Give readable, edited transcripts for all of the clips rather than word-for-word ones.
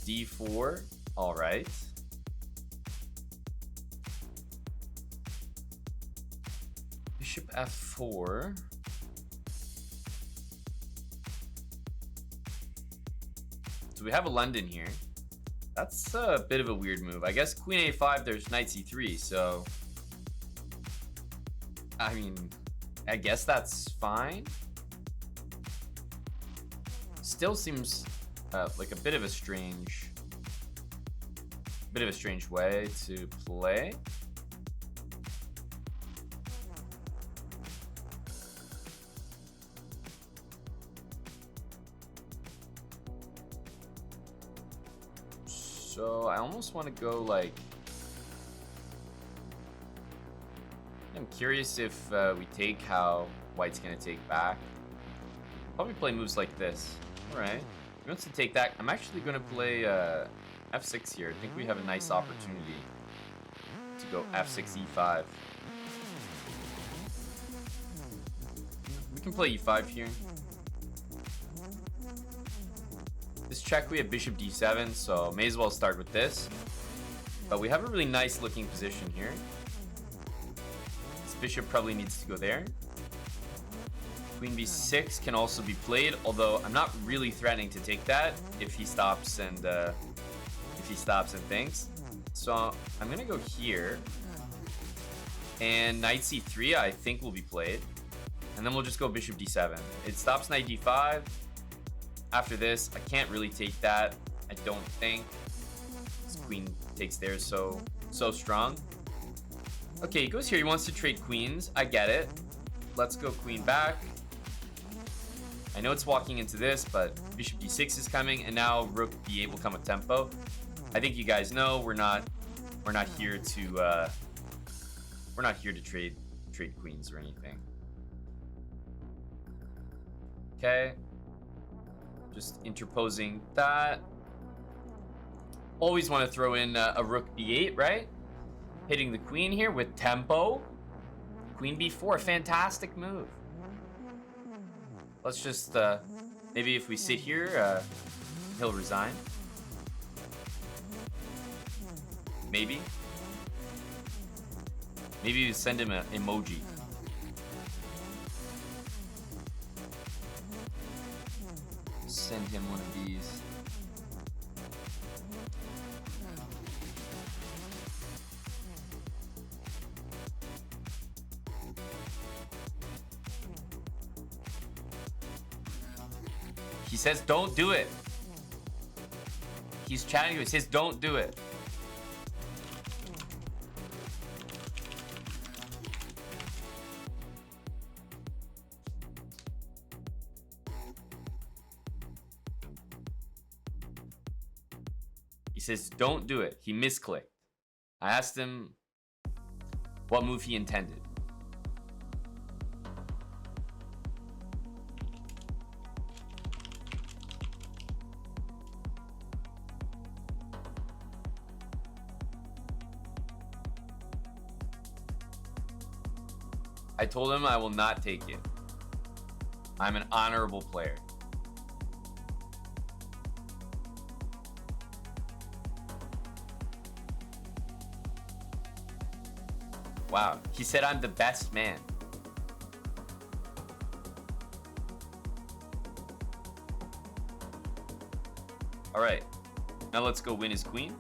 d4. All right. Bishop f4. So we have a London here. That's a bit of a weird move. I guess queen a5, there's knight c3, so... I mean, I guess that's fine. Still seems like a bit of a strange way to play. So I almost want to go like... I'm curious if we take how white's going to take back. Probably play moves like this. Alright. He wants to take that. I'm actually going to play f6 here. I think we have a nice opportunity to go f6, e5. We can play e5 here. This check, we have bishop d7, so may as well start with this. But we have a really nice looking position here. This bishop probably needs to go there. Queen b6 can also be played, although I'm not really threatening to take that if he stops and thinks. So I'm gonna go here, and knight c3 I think will be played, and then we'll just go bishop d7. It stops knight d5. After this, I can't really take that. I don't think. This queen takes there so strong. Okay, he goes here. He wants to trade queens. I get it. Let's go queen back. I know it's walking into this, but bishop d6 is coming, and now rook b8 will come with tempo. I think you guys know we're not here to trade queens or anything. Okay. Just interposing that. Always want to throw in a rook b8, right? Hitting the queen here with tempo. Queen b4, fantastic move. Let's just, maybe if we sit here, he'll resign. Maybe. Maybe we send him an emoji. Send him one of these. He says, don't do it. He's chatting to you. He says, don't do it. He says, don't do it. He misclicked. I asked him what move he intended. I told him I will not take it. I'm an honorable player. Wow, he said I'm the best man. All right, now let's go win his queen.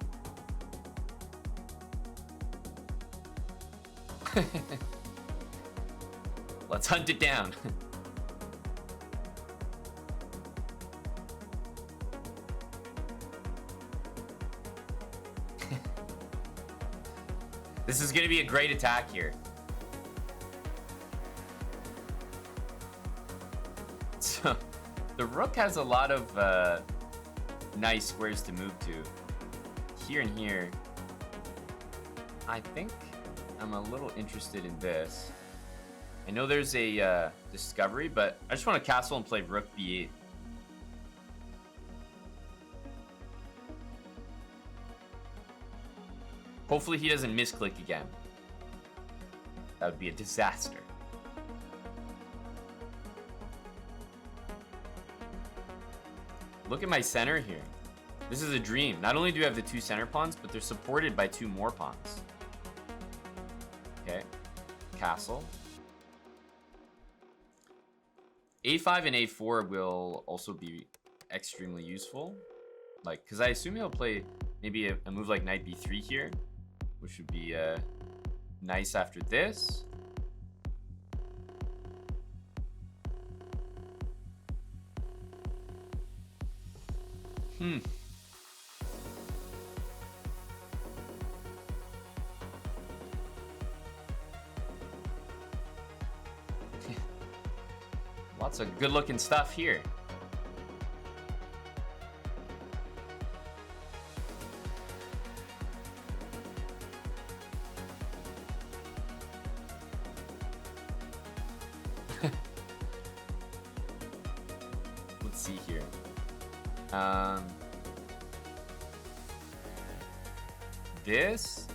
Let's hunt it down. This is going to be a great attack here. So, the rook has a lot of nice squares to move to. Here and here. I think I'm a little interested in this. I know there's a discovery, but I just want to castle and play rook b8. Hopefully he doesn't misclick again. That would be a disaster. Look at my center here. This is a dream. Not only do we have the 2 center pawns, but they're supported by 2 more pawns. Okay. Castle. A5 and A4 will also be extremely useful. Like, because I assume he'll play maybe a move like knight B3 here, which would be nice after this. Lots of good looking stuff here. Let's see here. This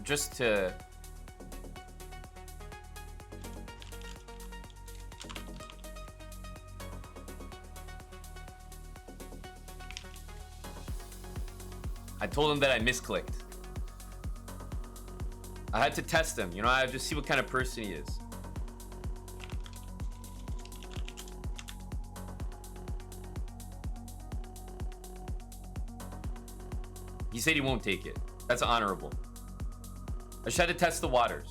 just to I told him that I misclicked. I had to test him, you know, I had to see what kind of person he is. He said he won't take it. That's honorable. I just had to test the waters.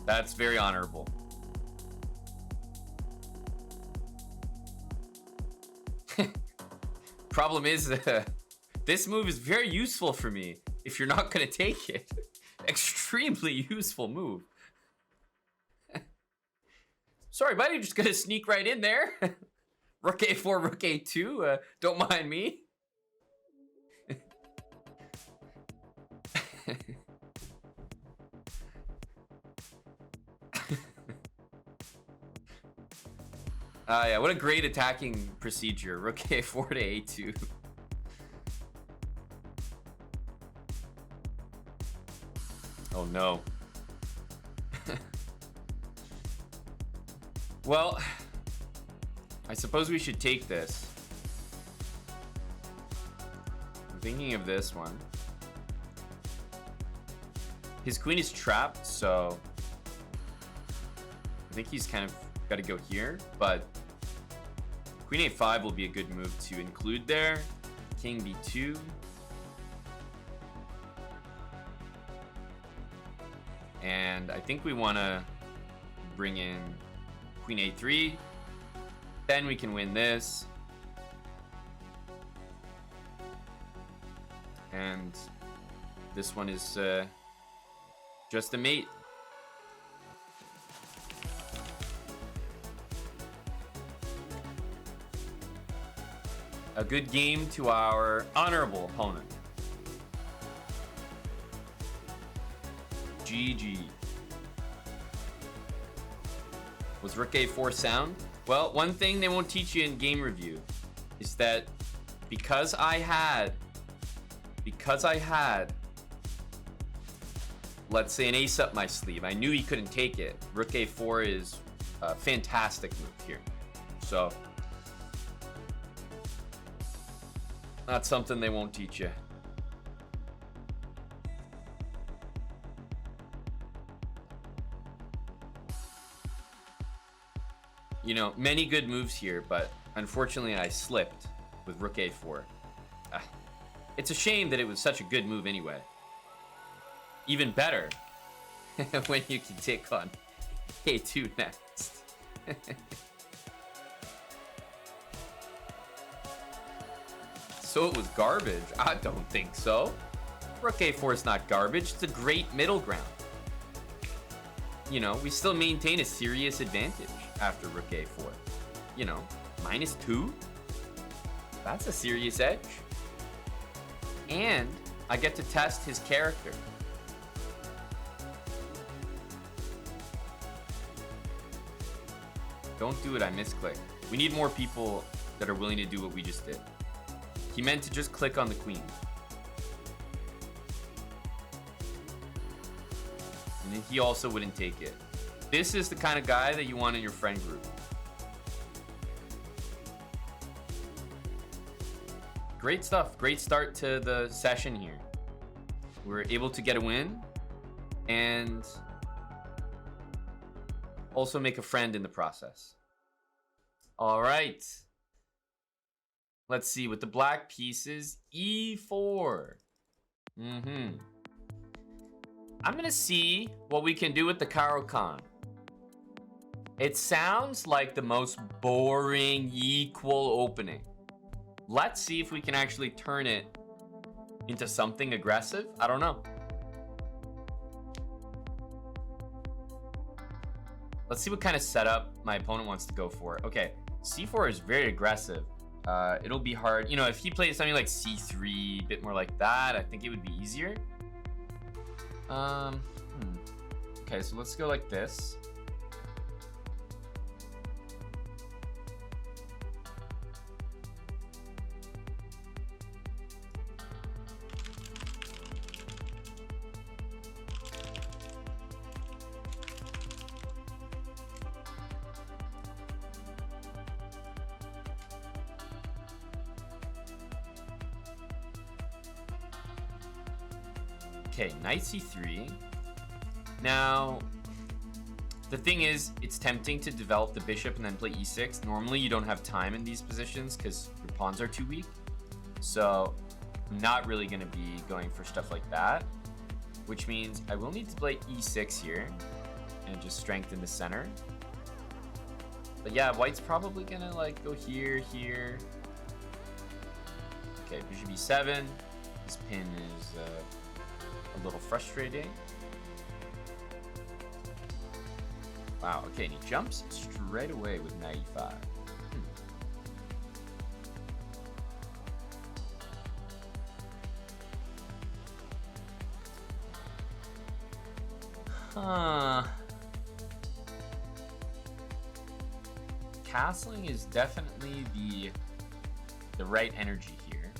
That's very honorable. Problem is, this move is very useful for me if you're not going to take it. Extremely useful move. Sorry, buddy, just going to sneak right in there. Rook A4, Rook A2, don't mind me. Yeah, what a great attacking procedure. Rook A4 to A2. Oh no. Well, I suppose we should take this. I'm thinking of this one. His queen is trapped, so I think he's kind of got to go here, but Queen A5 will be a good move to include there. King B2. And I think we want to bring in Queen A3. Then we can win this. And this one is just a mate. A good game to our honorable opponent. GG. Was Rook A4 sound? Well, one thing they won't teach you in game review is that because I had, let's say, an ace up my sleeve, I knew he couldn't take it. Rook A4 is a fantastic move here. So that's something they won't teach you. You know, many good moves here, but unfortunately I slipped with Rook A4. It's a shame that it was such a good move anyway. Even better when you can take on A2 next. So it was garbage? I don't think so. Rook A4 is not garbage. It's a great middle ground. You know, we still maintain a serious advantage after Rook A4. You know, -2? That's a serious edge. And I get to test his character. Don't do it, I misclicked. We need more people that are willing to do what we just did. He meant to just click on the queen. And then he also wouldn't take it. This is the kind of guy that you want in your friend group. Great stuff. Great start to the session here. We're able to get a win and also make a friend in the process. All right. Let's see, with the black pieces, e4. I'm gonna see what we can do with the Caro-Kann. It sounds like the most boring equal opening. Let's see if we can actually turn it into something aggressive. I don't know. Let's see what kind of setup my opponent wants to go for. Okay, c4 is very aggressive. It'll be hard. You know, if he plays something like c3, a bit more like that, I think it would be easier. Okay, so let's go like this. Okay, knight c3. Now, the thing is, it's tempting to develop the bishop and then play e6. Normally, you don't have time in these positions because your pawns are too weak. So, I'm not really going to be going for stuff like that. Which means I will need to play e6 here and just strengthen the center. But yeah, white's probably going to like go here, here. Okay, bishop e7. This pin is a little frustrating. Wow, okay, and he jumps straight away with knight e5. Castling is definitely the right energy here.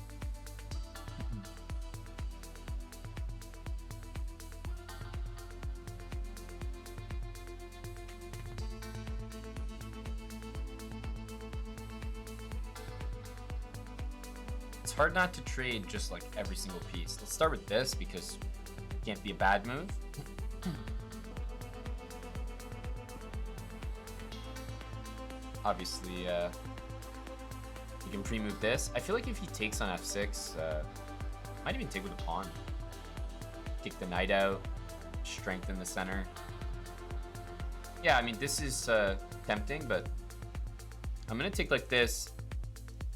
It's hard not to trade just like every single piece. Let's start with this because it can't be a bad move. Obviously, you can pre-move this. I feel like if he takes on f6, might even take with a pawn. Kick the knight out, strengthen the center. Yeah, I mean, this is tempting, but I'm gonna take like this.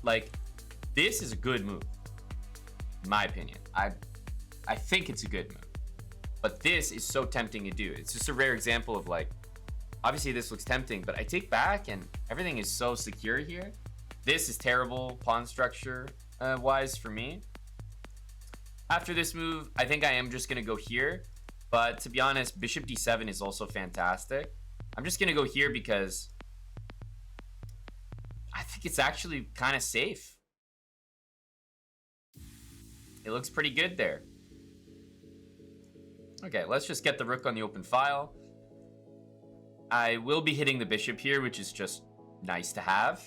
Like, this is a good move, in my opinion. I think it's a good move, but this is so tempting to do. It's just a rare example of like, obviously this looks tempting, but I take back and everything is so secure here. This is terrible pawn structure wise for me. After this move, I think I am just gonna go here, but to be honest, bishop d7 is also fantastic. I'm just gonna go here because I think it's actually kind of safe. It looks pretty good there. Okay, let's just get the rook on the open file. I will be hitting the bishop here, which is just nice to have.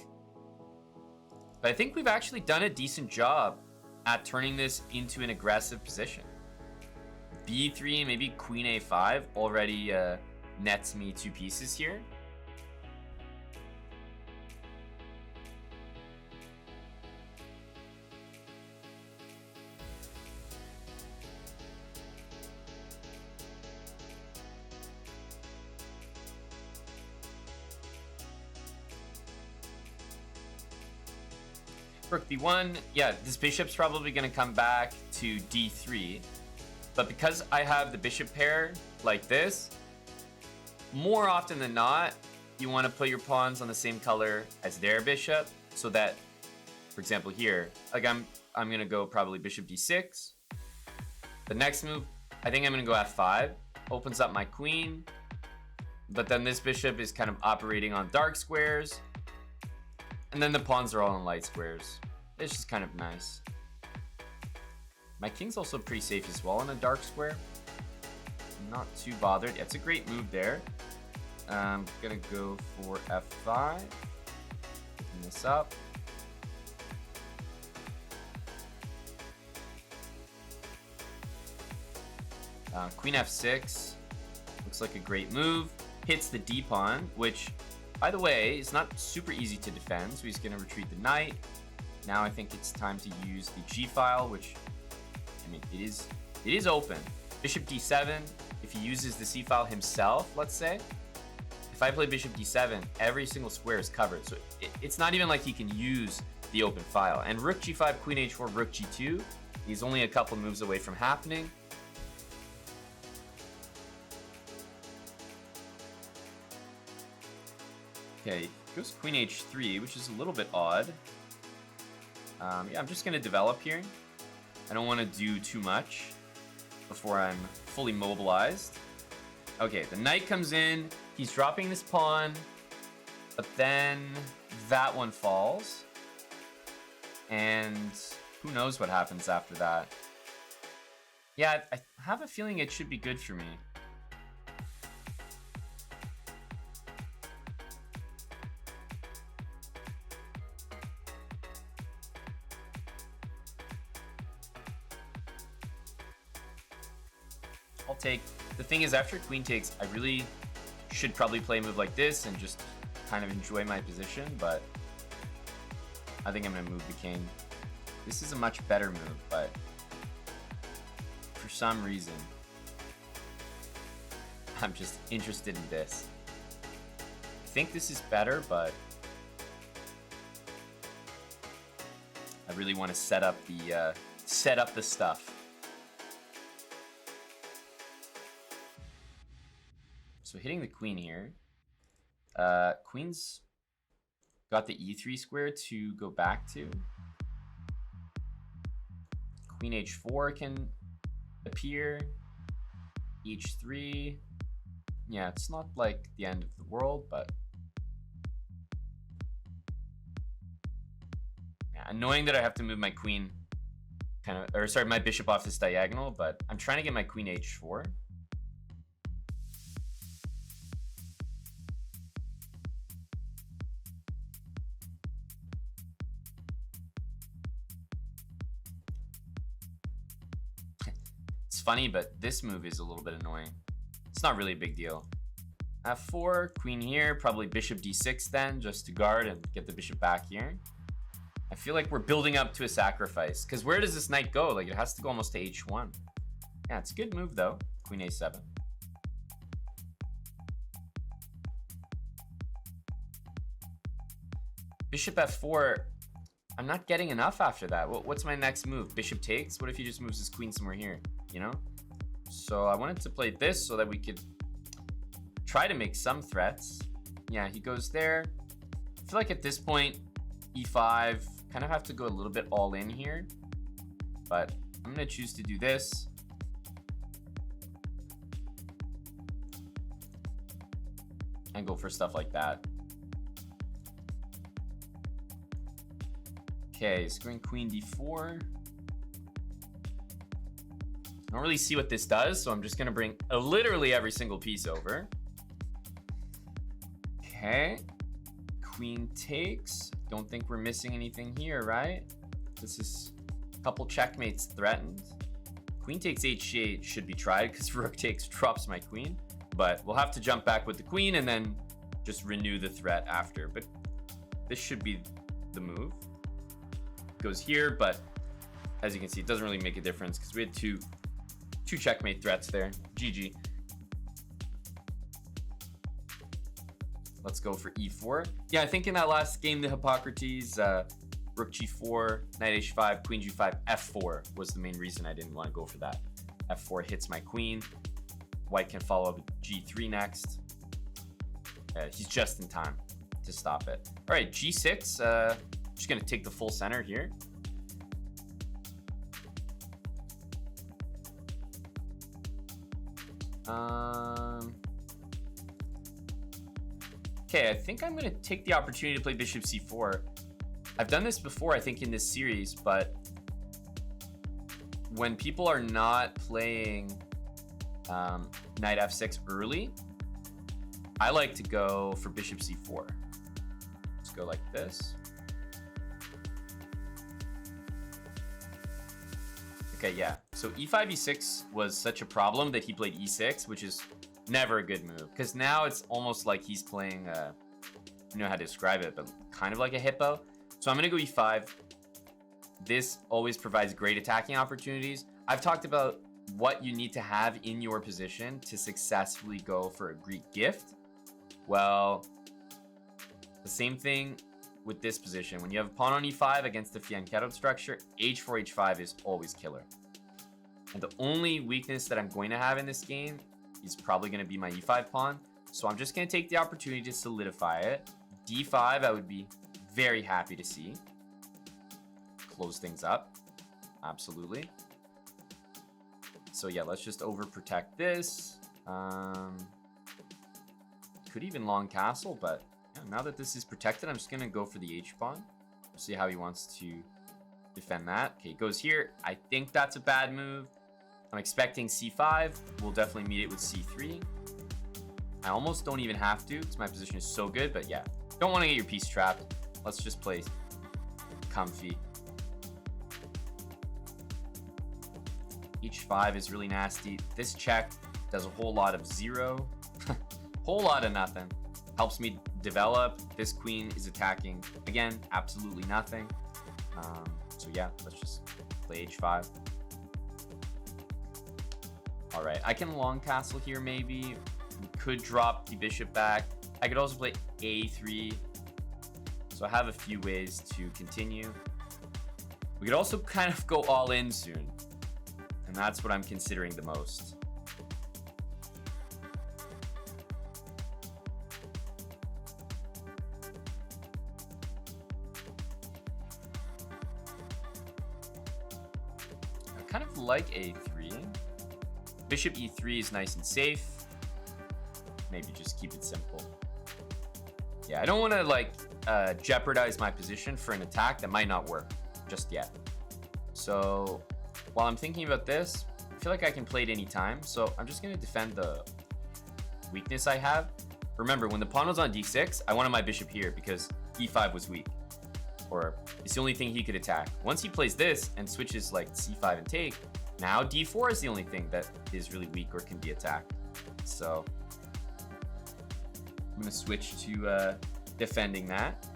But I think we've actually done a decent job at turning this into an aggressive position. b3, maybe queen a5 already nets me 2 pieces here. Rook b1, yeah, this bishop's probably going to come back to d3. But because I have the bishop pair like this, more often than not, you want to put your pawns on the same color as their bishop, so that, for example here, like I'm going to go probably bishop d6. The next move, I think I'm going to go f5. Opens up my queen. But then this bishop is kind of operating on dark squares. And then the pawns are all in light squares. It's just kind of nice. My king's also pretty safe as well in a dark square. I'm not too bothered. It's a great move there. I'm gonna go for f5. Open this up. Queen f6 looks like a great move. Hits the d pawn, which, by the way, is not super easy to defend. So he's gonna retreat the knight. Now I think it's time to use the g file, which, I mean, it is open. Bishop d7. If he uses the c file himself, let's say, if I play bishop d7, every single square is covered. So it's not even like he can use the open file. And rook g5, queen h4, rook g2. He's only a couple moves away from happening. Okay, goes queen h3, which is a little bit odd. Yeah, I'm just gonna develop here. I don't want to do too much before I'm fully mobilized. Okay, the knight comes in. He's dropping this pawn, but then that one falls. And who knows what happens after that. Yeah, I have a feeling it should be good for me. I'll take. The thing is, after queen takes, I really should probably play a move like this and just kind of enjoy my position, but I think I'm gonna move the king. This is a much better move, but for some reason, I'm just interested in this. I think this is better, but I really want to set up the stuff. So hitting the queen here. Queen's got the e3 square to go back to. Queen h4 can appear. h3. Yeah, it's not like the end of the world, but yeah, annoying that I have to move my queen my bishop off this diagonal, but I'm trying to get my queen h4. It's funny, but this move is a little bit annoying. It's not really a big deal. f4, queen here, probably bishop d6 then, just to guard and get the bishop back here. I feel like we're building up to a sacrifice, because where does this knight go? Like, it has to go almost to h1. Yeah, it's a good move though. Queen a7. Bishop f4. I'm not getting enough after that. What's my next move? Bishop takes? What if he just moves his queen somewhere here? You know? So I wanted to play this so that we could try to make some threats. Yeah, he goes there. I feel like at this point, e5, kind of have to go a little bit all in here. But I'm going to choose to do this. And go for stuff like that. Okay, squaring queen d4. I don't really see what this does, so I'm just gonna bring literally every single piece over. Okay, queen takes. Don't think we're missing anything here, right? This is a couple checkmates threatened. Queen takes h8 should be tried because rook takes drops my queen, but we'll have to jump back with the queen and then just renew the threat after. But this should be the move. Goes here, but as you can see, it doesn't really make a difference because we had two checkmate threats there. GG. Let's go for e4. Yeah, I think in that last game, the Hippocrates, rook g4, knight h5, queen g5, f4 was the main reason I didn't want to go for that. f4 hits my queen. White can follow up with g3 next. He's just in time to stop it. All right, g6. Just gonna take the full center here. Okay, I think I'm gonna take the opportunity to play bishop c4. I've done this before, I think, in this series, but when people are not playing knight f6 early, I like to go for bishop c4. Let's go like this. Okay, yeah. So e5, e6 was such a problem that he played e6, which is never a good move. Because now it's almost like he's playing, I don't know how to describe it, but kind of like a hippo. So I'm going to go e5. This always provides great attacking opportunities. I've talked about what you need to have in your position to successfully go for a Greek gift. Well, the same thing with this position. When you have a pawn on e5 against the fianchetto structure, h4, h5 is always killer. And the only weakness that I'm going to have in this game is probably going to be my e5 pawn. So I'm just going to take the opportunity to solidify it. d5, I would be very happy to see. Close things up. Absolutely. So yeah, let's just overprotect this. Could even long castle, but yeah, now that this is protected, I'm just going to go for the h-pawn. See how he wants to defend that. Okay, goes here. I think that's a bad move. I'm expecting c5. We'll definitely meet it with c3. I almost don't even have to because my position is so good, but yeah. Don't want to get your piece trapped. Let's just play comfy. h5 is really nasty. This check does a whole lot of zero. Whole lot of nothing. Helps me develop. This queen is attacking. Again, absolutely nothing. So yeah, let's just play h5. All right, I can long castle here maybe. We could drop the bishop back. I could also play a3. So I have a few ways to continue. We could also kind of go all in soon. And that's what I'm considering the most. I kind of like a3. Bishop e3 is nice and safe. Maybe just keep it simple. Yeah, I don't want to like jeopardize my position for an attack that might not work just yet. So while I'm thinking about this, I feel like I can play it anytime. So I'm just going to defend the weakness I have. Remember, when the pawn was on d6, I wanted my bishop here because e5 was weak. Or it's the only thing he could attack. Once he plays this and switches like c5 and take, now d4 is the only thing that is really weak or can be attacked. So I'm going to switch to defending that.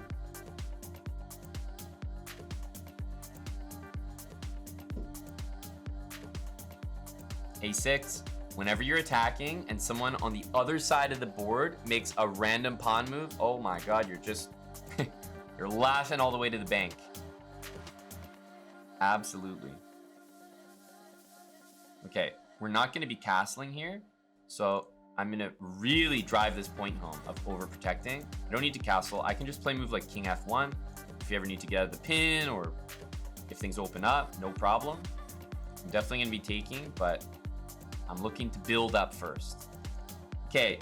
a6, whenever you're attacking and someone on the other side of the board makes a random pawn move, oh my god, you're just you're laughing all the way to the bank. Absolutely. Okay, we're not going to be castling here, so I'm going to really drive this point home of overprotecting. I don't need to castle. I can just play a move like king f1 if you ever need to get out of the pin or if things open up, no problem. I'm definitely going to be taking, but I'm looking to build up first. Okay,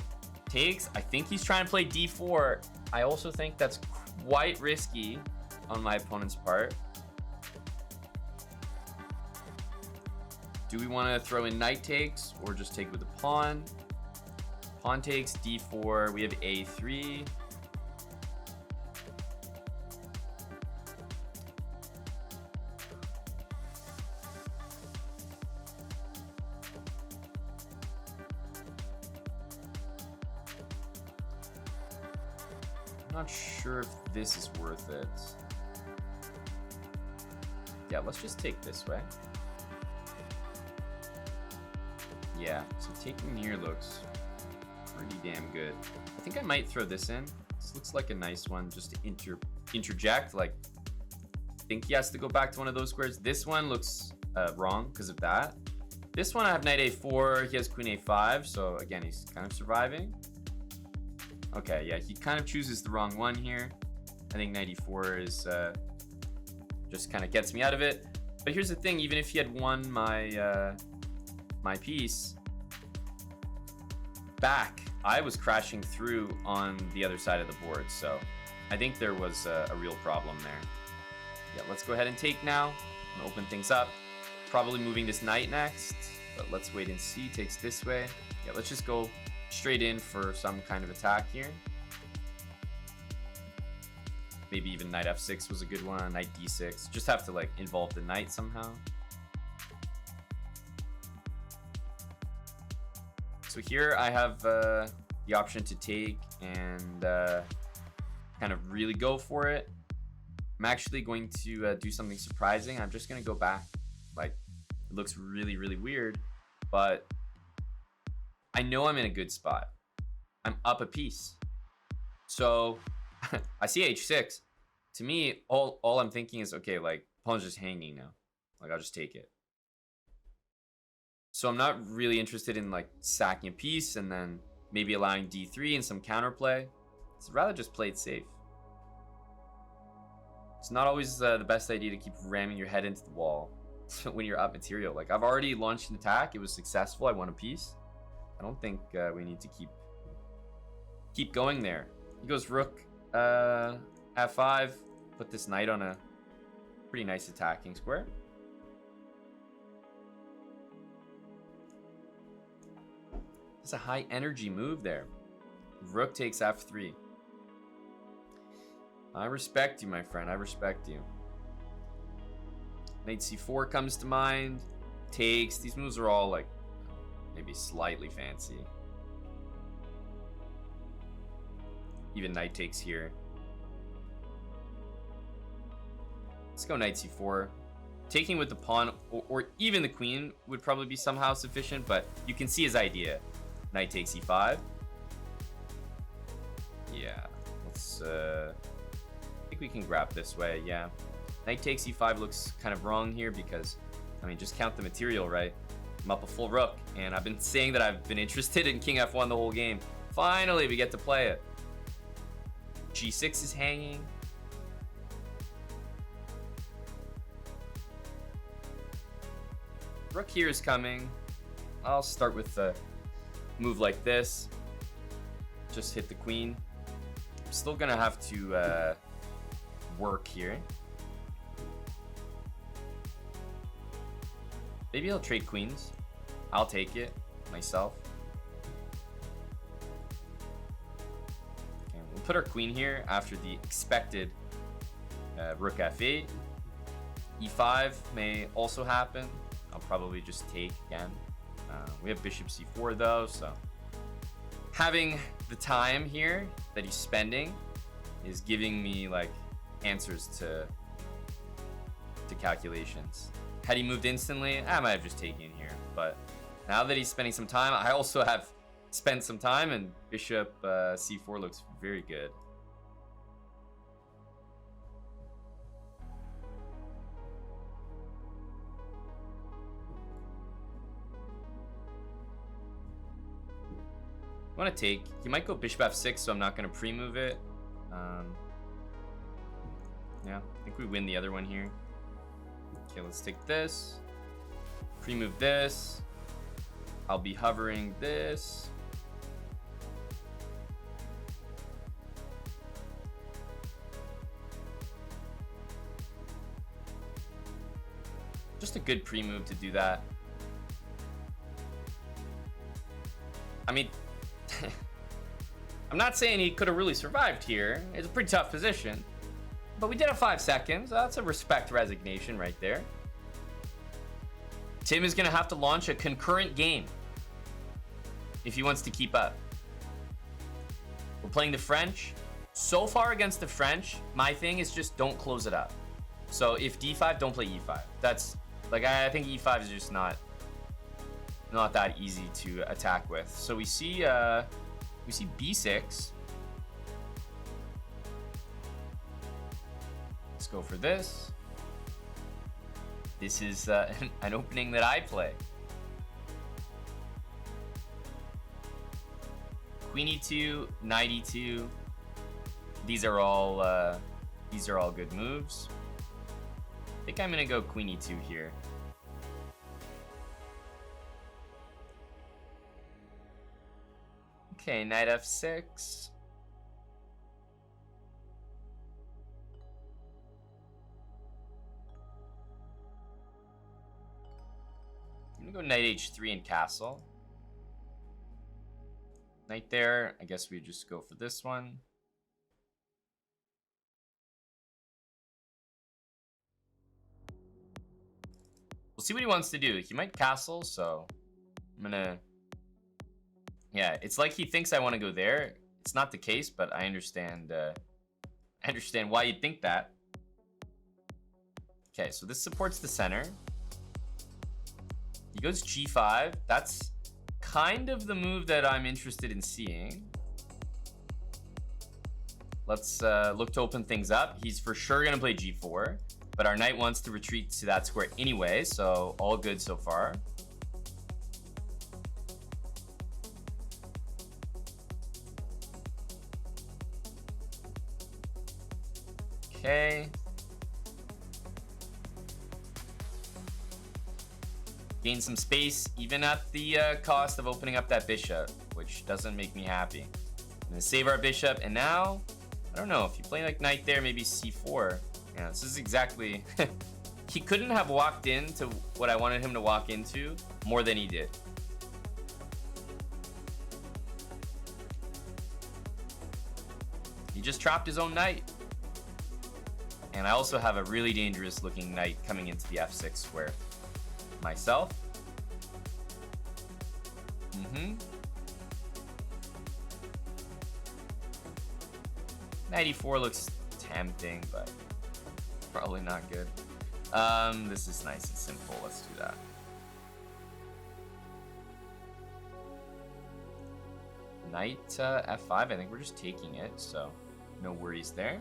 takes. I think he's trying to play d4. I also think that's quite risky on my opponent's part. Do we want to throw in knight takes or just take with the pawn? Pawn takes, d4. We have a3. I'm not sure if this is worth it. Yeah, let's just take this way. Yeah, so taking here looks pretty damn good. I think I might throw this in. This looks like a nice one just to interject. Like, I think he has to go back to one of those squares. This one looks wrong because of that. This one I have knight a4. He has queen a5. So again, he's kind of surviving. Okay, yeah, he kind of chooses the wrong one here. I think knight e4 is just kind of gets me out of it. But here's the thing, even if he had won my my piece back, I was crashing through on the other side of the board. So I think there was a real problem there. Yeah, let's go ahead and take now. I'm gonna open things up. Probably moving this knight next, but let's wait and see. Takes this way. Yeah, let's just go straight in for some kind of attack here. Maybe even knight f6 was a good one. Knight d6. Just have to like involve the knight somehow. So here I have the option to take and kind of really go for it. I'm actually going to do something surprising. I'm just going to go back. Like, it looks really, really weird, but I know I'm in a good spot. I'm up a piece. So I see h6. To me, all I'm thinking is, okay, like, pawn's just hanging now. Like, I'll just take it. So I'm not really interested in, like, sacking a piece and then maybe allowing d3 and some counterplay. I'd rather just play it safe. It's not always the best idea to keep ramming your head into the wall when you're up material. Like, I've already launched an attack. It was successful. I won a piece. I don't think we need to keep going there. He goes rook f5. Put this knight on a pretty nice attacking square. It's a high energy move there. Rook takes f3. I respect you, my friend. I respect you. Knight c4 comes to mind. Takes. These moves are all like maybe slightly fancy. Even knight takes here. Let's go knight c4. Taking with the pawn or even the queen would probably be somehow sufficient, but you can see his idea. Knight takes e5. Yeah, let's I think we can grab this way. Yeah, knight takes e5 looks kind of wrong here because, I mean, just count the material, right? I'm up a full rook, and I've been saying that I've been interested in king f1 the whole game. Finally, we get to play it. g6 is hanging. Rook here is coming. I'll start with a move like this. Just hit the queen. I'm still gonna have to work here. Maybe he'll trade queens. I'll take it myself. Okay, we'll put our queen here after the expected rook f8. e5 may also happen. I'll probably just take again. We have bishop c4 though, so having the time here that he's spending is giving me like answers to calculations. Had he moved instantly, I might have just taken here, but now that he's spending some time, I also have spent some time, and bishop c4 looks very good. I want to take. He might go bishop f6, so I'm not going to pre-move it. Yeah, I think we win the other one here. Okay, let's take this. Pre-move this. I'll be hovering this. Just a good pre-move to do that. I mean, I'm not saying he could have really survived here. It's a pretty tough position. But we did have 5 seconds. That's a respect resignation right there. Tim is going to have to launch a concurrent game if he wants to keep up. We're playing the French. So far against the French, my thing is just don't close it up. So if d5, don't play e5. That's like, I think e5 is just not that easy to attack with. So we see b6. Let's go for this. This is an opening that I play. Queen e2, knight e2. These are all good moves. I think I'm gonna go queen e2 here. Okay, knight f6. I'm gonna go knight h3 and castle. Knight there. I guess we just go for this one. We'll see what he wants to do. He might castle, so I'm gonna... Yeah, it's like he thinks I want to go there. It's not the case, but I understand why you'd think that. Okay, so this supports the center. He goes g5. That's kind of the move that I'm interested in seeing. Let's look to open things up. He's for sure going to play g4, but our knight wants to retreat to that square anyway, so all good so far. Okay. Gain some space, even at the cost of opening up that bishop, which doesn't make me happy. I'm gonna save our bishop, and now, I don't know, if you play like knight there, maybe c4. Yeah, this is exactly... He couldn't have walked into what I wanted him to walk into more than he did. He just trapped his own knight. And I also have a really dangerous looking knight coming into the f6 square myself. Knight e4 looks tempting, but probably not good. This is nice and simple. Let's do that. Knight f5. I think we're just taking it, so no worries there.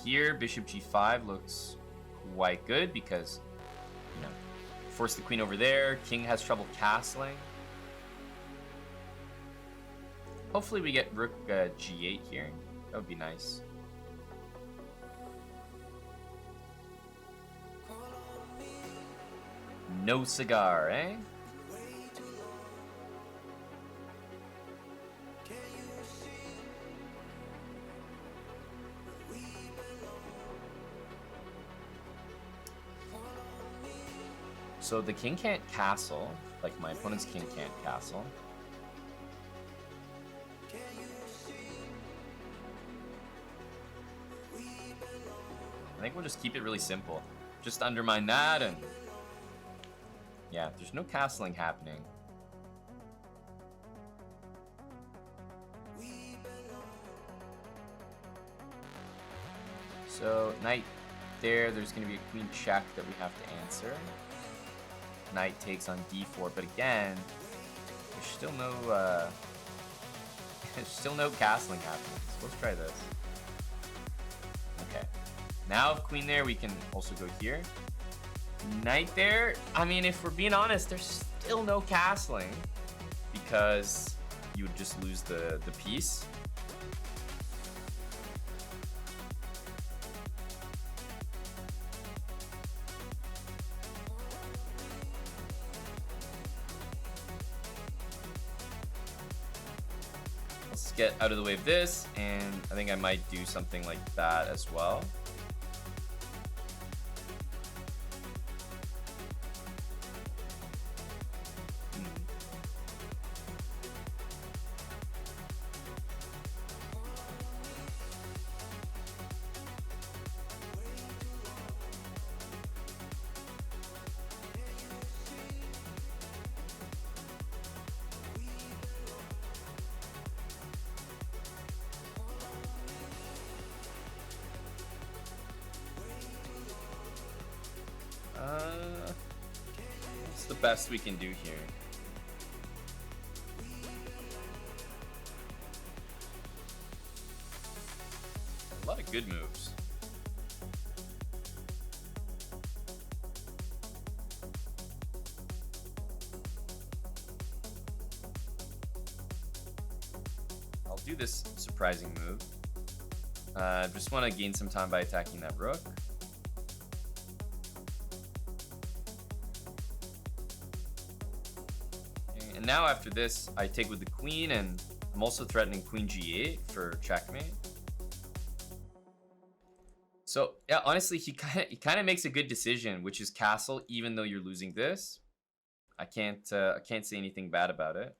Here, bishop g5 looks quite good because, you know, force the queen over there. King has trouble castling. Hopefully we get rook g8 here. That would be nice. No cigar, eh? So the king can't castle, like my opponent's king can't castle. I think we'll just keep it really simple. Just undermine that, and yeah, there's no castling happening. So knight there, there's going to be a queen check that we have to answer. Knight takes on d4, but again, there's still no there's still no castling happening. So let's try this. Okay, now if queen there, we can also go here. Knight there. I mean, if we're being honest, there's still no castling because you would just lose the piece. Let's get out of the way of this, and I think I might do something like that as well. What's the best we can do here? A lot of good moves. I'll do this surprising move. Just want to gain some time by attacking that rook. And now after this, I take with the queen, and I'm also threatening queen g8 for checkmate. So yeah, honestly, he kind of makes a good decision, which is castle, even though you're losing this. I can't say anything bad about it.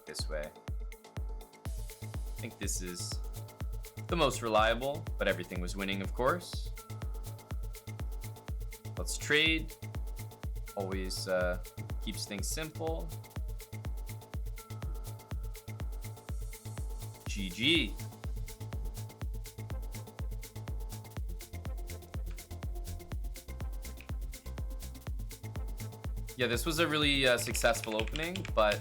this way. I think this is the most reliable, but everything was winning, of course. Let's trade. Always keeps things simple. GG. Yeah, this was a really successful opening, but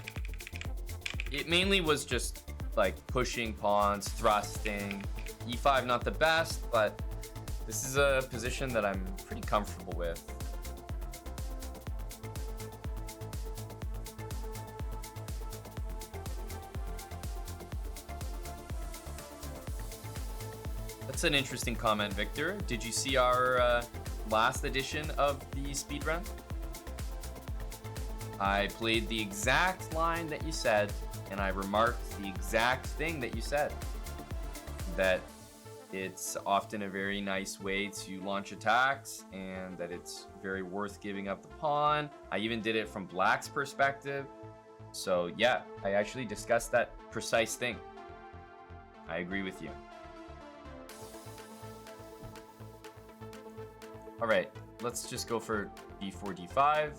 it mainly was just like pushing pawns, thrusting. E5 not the best, but this is a position that I'm pretty comfortable with. That's an interesting comment, Victor. Did you see our last edition of the speedrun? I played the exact line that you said, and I remarked the exact thing that you said. That it's often a very nice way to launch attacks, and that it's very worth giving up the pawn. I even did it from Black's perspective. So yeah, I actually discussed that precise thing. I agree with you. All right, let's just go for b4, d5.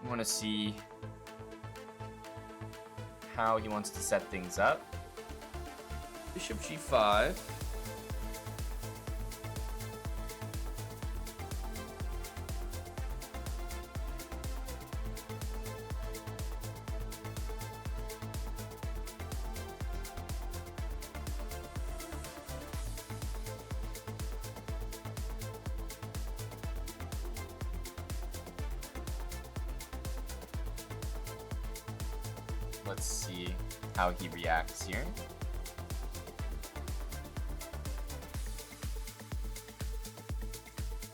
I want to see how he wants to set things up. Bishop g5. Let's see how he reacts here.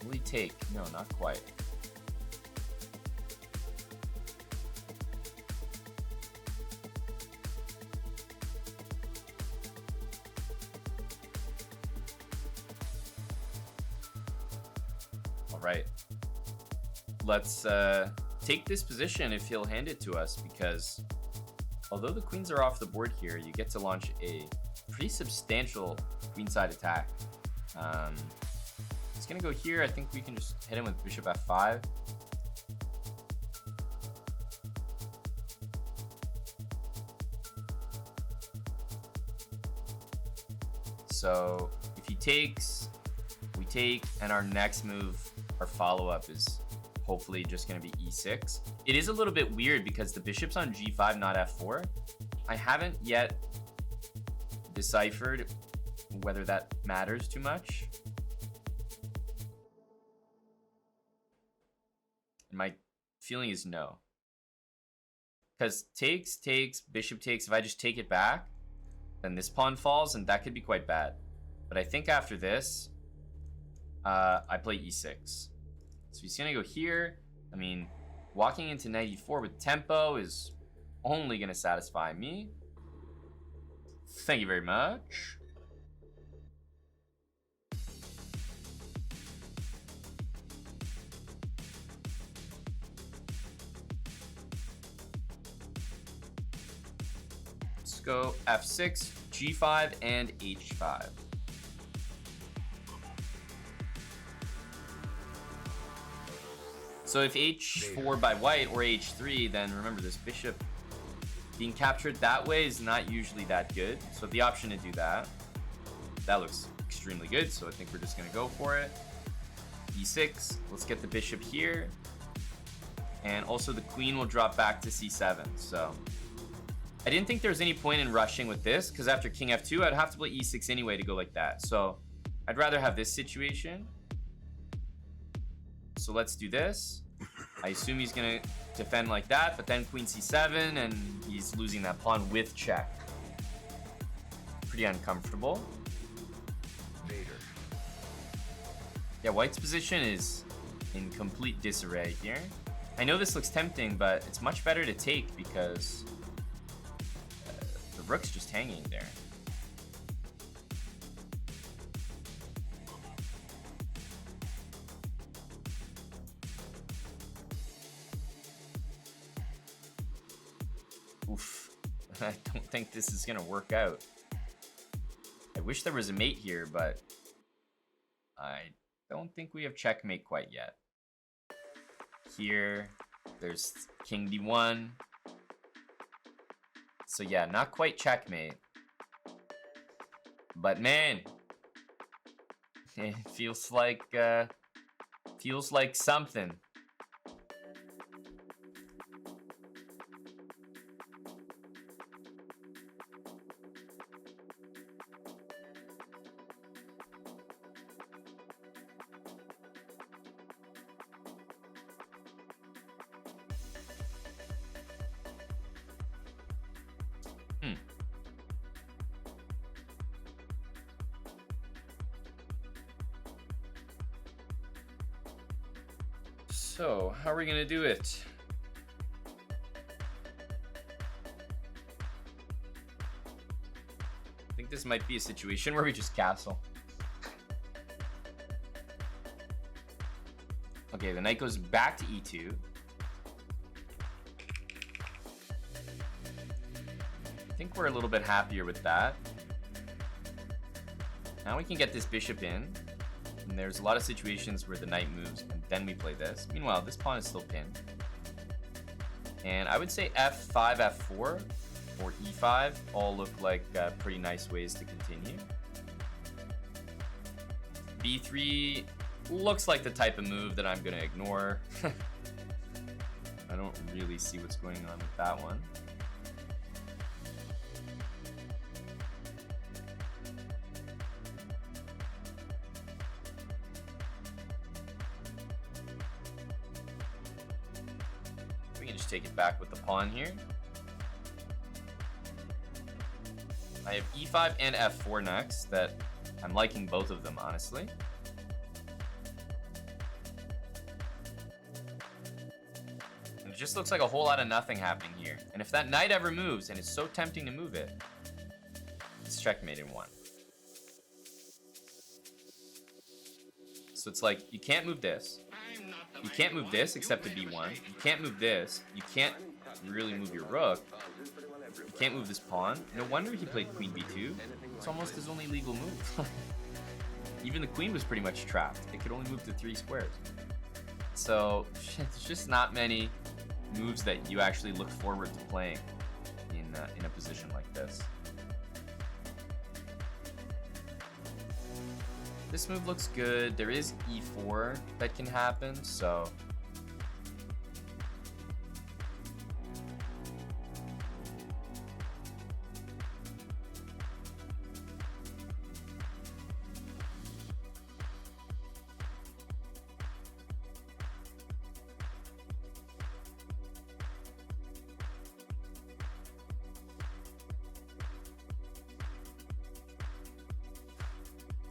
Will he take? No, not quite. All right. Let's take this position if he'll hand it to us, because although the queens are off the board here, you get to launch a pretty substantial queenside attack. He's gonna go here. I think we can just hit him with bishop f5. So if he takes, we take, and our next move, our follow-up is hopefully just going to be e6. It is a little bit weird because the bishop's on g5, not f4. I haven't yet deciphered whether that matters too much. My feeling is no. Because takes, bishop takes. If I just take it back, then this pawn falls, and that could be quite bad. But I think after this, I play e6. So he's gonna go here. I mean, walking into knight e4 with tempo is only gonna satisfy me. Thank you very much. Let's go f6, g5, and h5. So if h4 by white or h3, then remember this bishop being captured that way is not usually that good. So the option to do that, that looks extremely good. So I think we're just gonna go for it. e6, let's get the bishop here. And also the queen will drop back to c7. So I didn't think there was any point in rushing with this, because after king f2, I'd have to play e6 anyway to go like that. So I'd rather have this situation. So let's do this. I assume he's gonna defend like that, but then queen c7, and he's losing that pawn with check. Pretty uncomfortable. Yeah, white's position is in complete disarray here. I know this looks tempting, but it's much better to take because the rook's just hanging there. Oof. I don't think this is gonna work out. I wish there was a mate here, but I don't think we have checkmate quite yet. Here, there's king d1. So yeah, not quite checkmate. But man, it feels like something. So, how are we gonna do it? I think this might be a situation where we just castle. Okay, the knight goes back to e2. I think we're a little bit happier with that. Now we can get this bishop in. And there's a lot of situations where the knight moves and then we play this. Meanwhile, this pawn is still pinned. And I would say f5, f4, or e5 all look like pretty nice ways to continue. b3 looks like the type of move that I'm going to ignore. I don't really see what's going on with that one. Take it back with the pawn here. I have e5 and f4 next that I'm liking both of them, honestly. And it just looks like a whole lot of nothing happening here. And if that knight ever moves, and it's so tempting to move it, it's checkmate in one. So it's like, you can't move this. You can't move this except to b1. You can't move this. You can't really move your rook. You can't move this pawn. No wonder he played queen b2. It's almost his only legal move. Even the queen was pretty much trapped. It could only move to 3 squares. So there's just not many moves that you actually look forward to playing in a position like this. This move looks good. There is e4 that can happen, so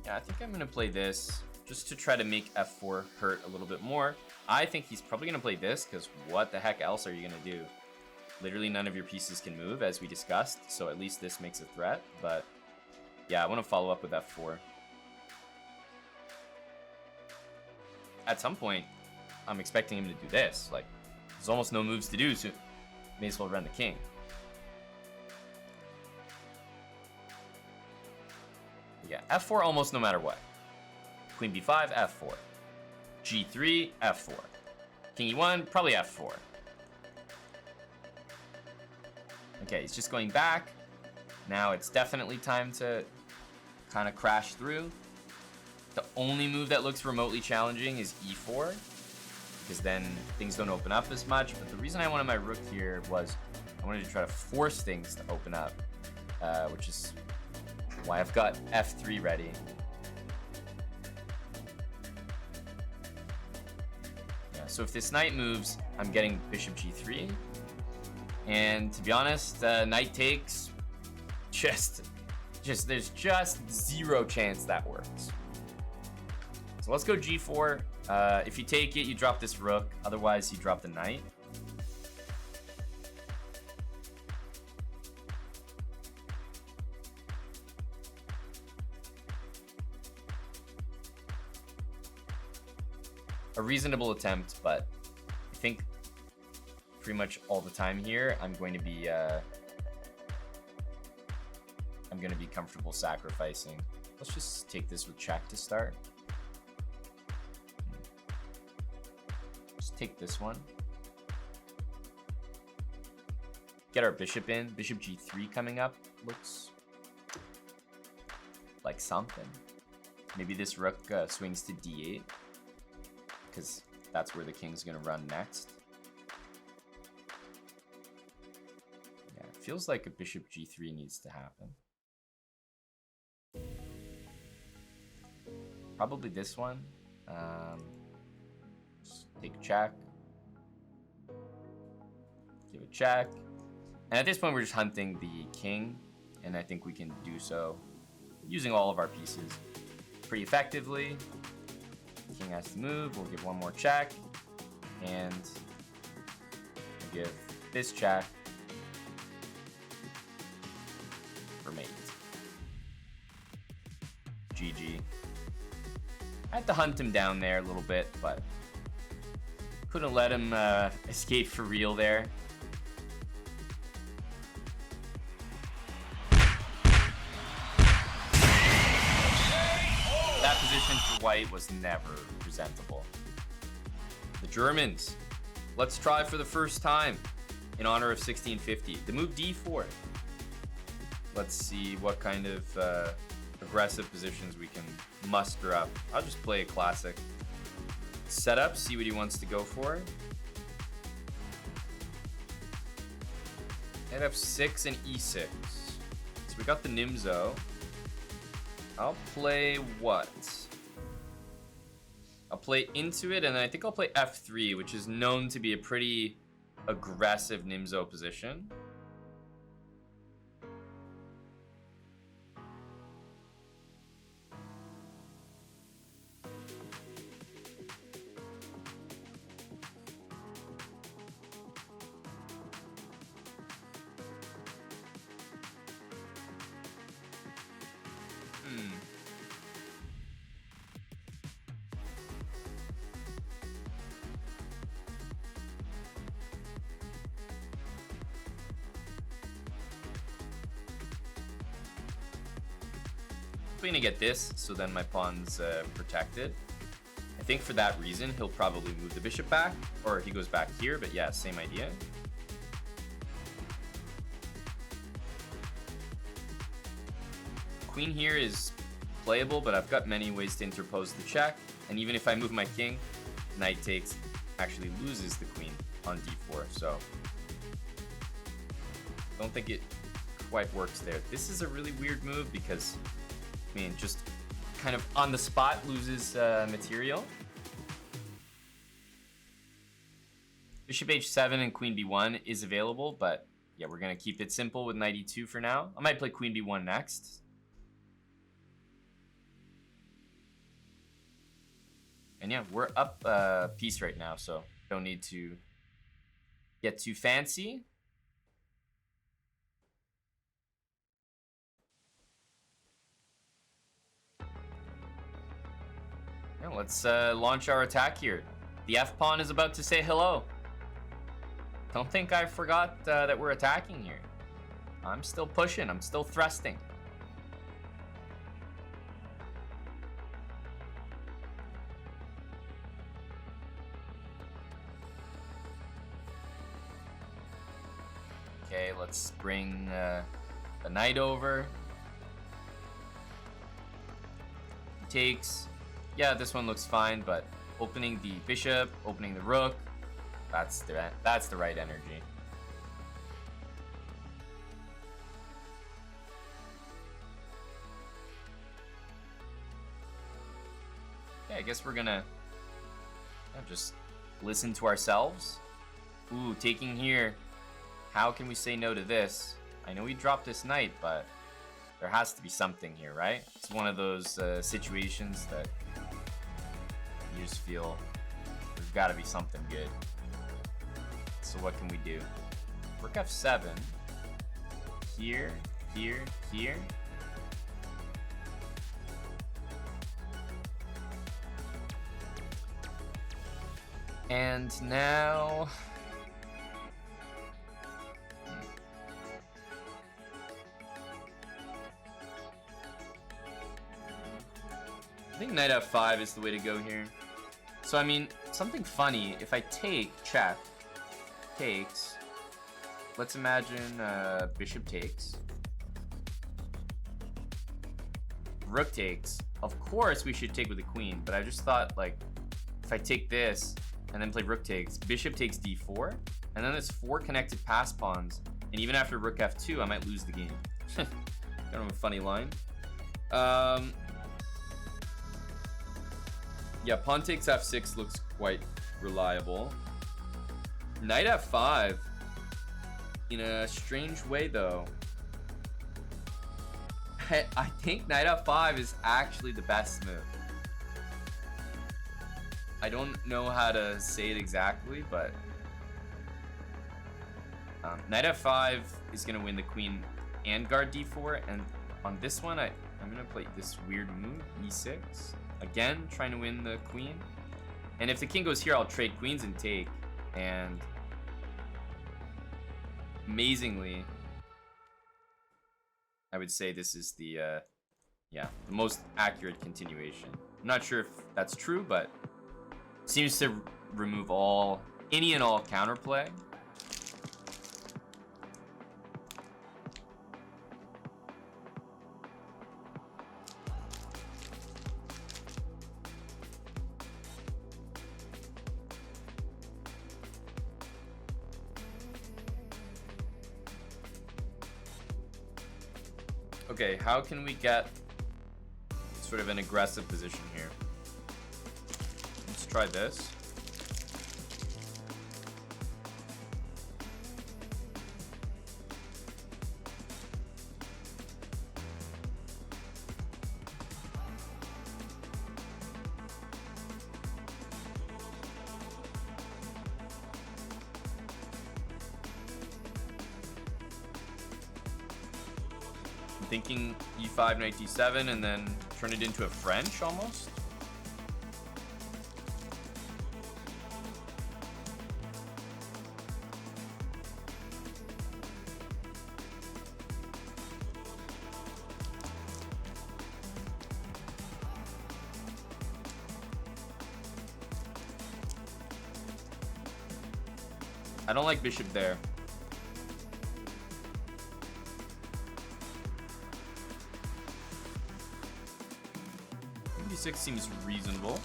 yeah, I think I'm gonna play this just to try to make f4 hurt a little bit more. I think he's probably gonna play this because what the heck else are you gonna do? Literally none of your pieces can move, as we discussed, so at least this makes a threat. But yeah, I want to follow up with f4. At some point, I'm expecting him to do this. Like, there's almost no moves to do, so may as well run the king. Yeah, f4 almost no matter what. Queen b5, f4. g3, f4. King e1, probably f4. Okay, he's just going back. Now it's definitely time to kind of crash through. The only move that looks remotely challenging is e4, because then things don't open up as much. But the reason I wanted my rook here was I wanted to try to force things to open up, which is why I've got f3 ready. Yeah, so if this knight moves, I'm getting bishop g3. And to be honest, knight takes, there's just zero chance that works. So let's go g4. If you take it, you drop this rook. Otherwise, you drop the knight. A reasonable attempt, but I think pretty much all the time here, I'm going to be comfortable sacrificing. Let's just take this with check to start. Just take this one. Get our bishop in. Bishop g3 coming up. Looks like something. Maybe this rook swings to d8, because that's where the king's gonna run next. Yeah, it feels like a bishop g3 needs to happen. Probably this one. Just take a check. Give a check. And at this point, we're just hunting the king, and I think we can do so using all of our pieces pretty effectively. The king has to move. We'll give one more check, and we'll give this check for mate. GG. I had to hunt him down there a little bit, but couldn't let him escape for real there. That position for white was never presentable. The Germans, let's try for the first time in honor of 1650. The move d4. Let's see what kind of aggressive positions we can muster up. I'll just play a classic setup, see what he wants to go for. Knight f6 and e6. So we got the Nimzo. I'll play what? I'll play into it, and I think I'll play f3, which is known to be a pretty aggressive Nimzo position. I'm gonna get this, so then my pawn's protected. I think for that reason, he'll probably move the bishop back, or he goes back here, but yeah, same idea. Queen here is playable, but I've got many ways to interpose the check, and even if I move my king, knight takes actually loses the queen on d4, so don't think it quite works there. This is a really weird move because, I mean, just kind of on the spot loses material. Bishop h7 and queen b1 is available, but yeah, we're gonna keep it simple with knight e2 for now. I might play queen b1 next. And yeah, we're up a piece right now, so don't need to get too fancy. Yeah, let's launch our attack here. The f-pawn is about to say hello. Don't think I forgot that we're attacking here. I'm still pushing, I'm still thrusting. Okay, let's bring the knight over. He takes. Yeah, this one looks fine, but opening the bishop, opening the rook, that's the right energy. Yeah, I guess we're gonna just listen to ourselves. Ooh, taking here. How can we say no to this? I know we dropped this knight, but there has to be something here, right? It's one of those situations that you just feel there's got to be something good. So what can we do? Rook f7. Here, here, here. And now I think knight f5 is the way to go here. So, I mean, something funny, if I take check, takes, let's imagine bishop takes, rook takes. Of course we should take with the queen, but I just thought, like, if I take this and then play rook takes, bishop takes d4, and then there's 4 connected pass pawns, and even after rook f2, I might lose the game. Kind of a funny line. Yeah, pawn takes f6 looks quite reliable. Knight f5, in a strange way though. I think knight f5 is actually the best move. I don't know how to say it exactly, but knight f5 is going to win the queen and guard d4, and on this one I'm going to play this weird move, e6. Again, trying to win the queen. And if the king goes here, I'll trade queens and take. And amazingly, I would say this is the most accurate continuation. I'm not sure if that's true, but seems to remove any and all counterplay. Okay, how can we get sort of an aggressive position here? Let's try this. Thinking e5, knight d7, and then turn it into a French almost. I don't like bishop there. D6 seems reasonable.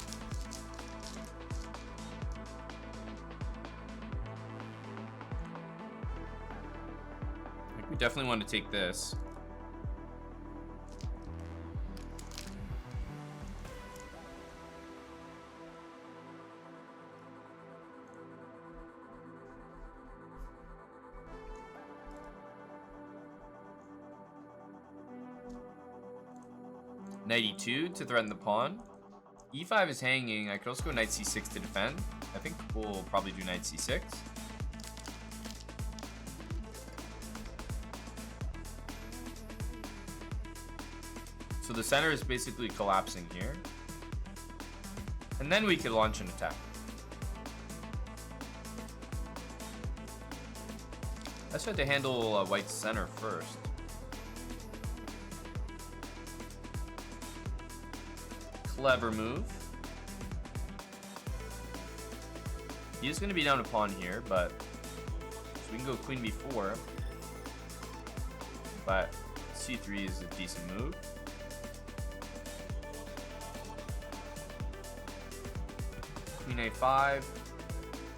I think we definitely want to take this. Knight e2 to threaten the pawn. e5 is hanging. I could also go knight c6 to defend. I think we'll probably do knight c6. So the center is basically collapsing here. And then we could launch an attack. Let's try to handle white's center first. Clever move. He is going to be down a pawn here, but so we can go queen b4. But c3 is a decent move. Queen a5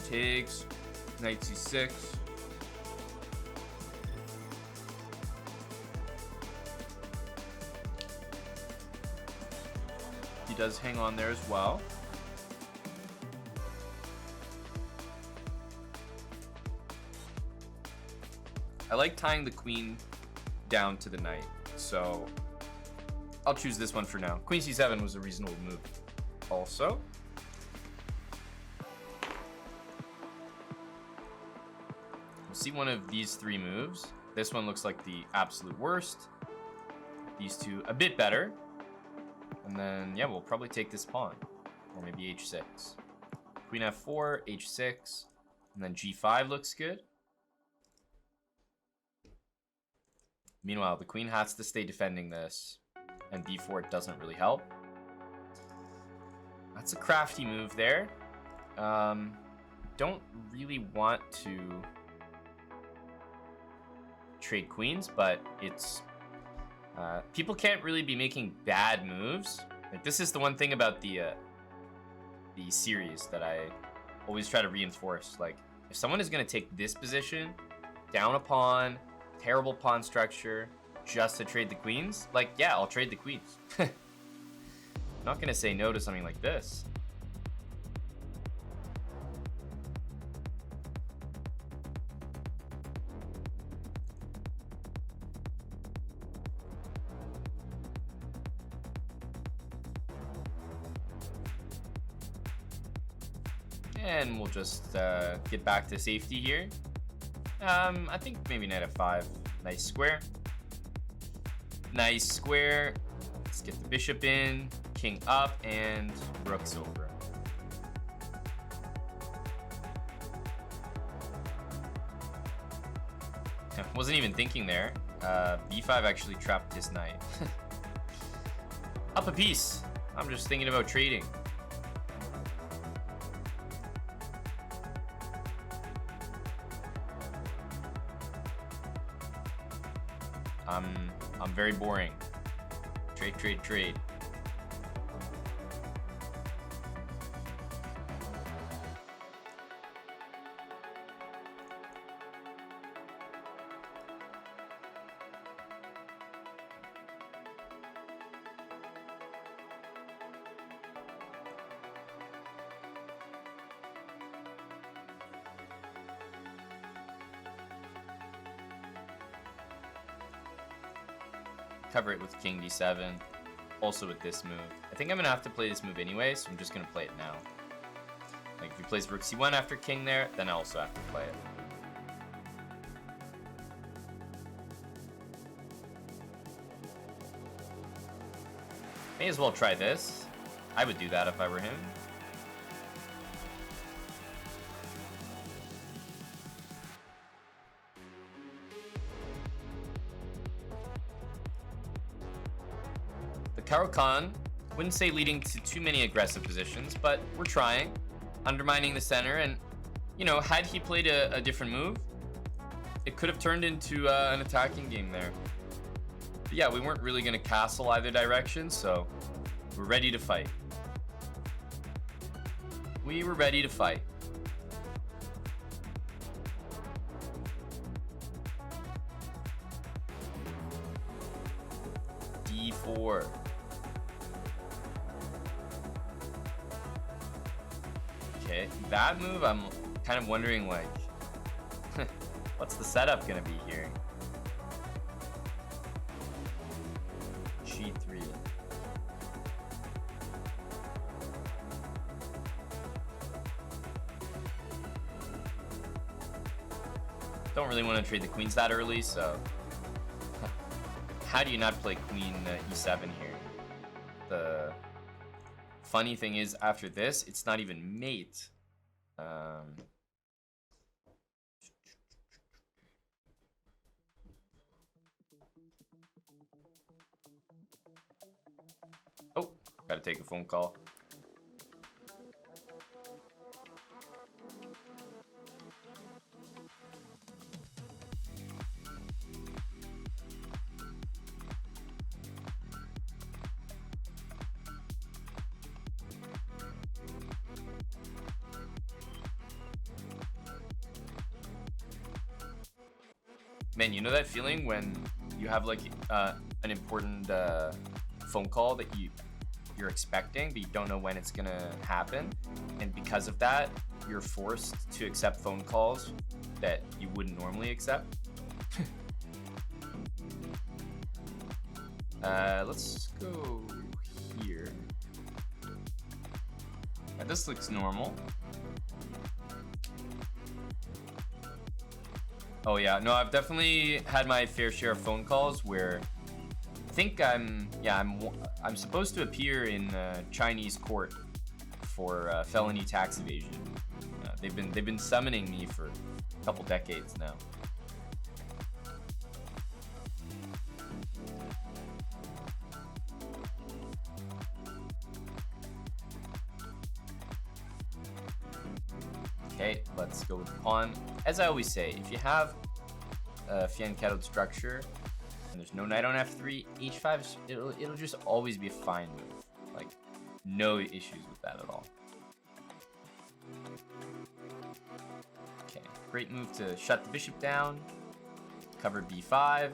takes, knight c6. He does hang on there as well. I like tying the queen down to the knight, so I'll choose this one for now. Queen c7 was a reasonable move also. We'll see one of these 3 moves. This one looks like the absolute worst. These 2 a bit better. And then, yeah, we'll probably take this pawn. Or maybe h6. Queen f4, h6. And then g5 looks good. Meanwhile, the queen has to stay defending this. And b4 doesn't really help. That's a crafty move there. Don't really want to trade queens, but it's people can't really be making bad moves. Like, this is the one thing about the series that I always try to reinforce. Like, if someone is going to take this position, down a pawn, terrible pawn structure, just to trade the queens, like, yeah, I'll trade the queens. I'm not going to say no to something like this. And we'll just get back to safety here. I think maybe knight f5. Nice square. Nice square. Let's get the bishop in. King up and rook's over. Wasn't even thinking there. b5 actually trapped his knight. Up a piece. I'm just thinking about trading. I'm very boring. Trade, trade, trade. Cover it with king d7, also with this move. I think I'm gonna have to play this move anyway, so I'm just gonna play it now. Like, if he plays rook c1 after king there, then I also have to play it. May as well try this. I would do that if I were him. Caro-Kann, wouldn't say leading to too many aggressive positions, but we're trying, undermining the center, and, you know, had he played a different move, it could have turned into an attacking game there. But yeah, we weren't really going to castle either direction, so we're ready to fight. We were ready to fight. d4. Okay, that move, I'm kind of wondering, like, what's the setup gonna be here? G3. Don't really want to trade the queens that early, so how do you not play queen e7 here? The funny thing is, after this, it's not even mate. Oh, gotta take a phone call. Man, you know that feeling when you have like an important phone call that you're expecting, but you don't know when it's gonna happen, and because of that, you're forced to accept phone calls that you wouldn't normally accept. Let's go here. Yeah, this looks normal. Oh yeah, no, I've definitely had my fair share of phone calls where I think I'm supposed to appear in Chinese court for felony tax evasion. They've been summoning me for a couple decades now. go with the pawn. As I always say, if you have a fianchettoed structure and there's no knight on f3, h5, it'll just always be a fine move. Like, no issues with that at all. Okay, great move to shut the bishop down. Cover b5.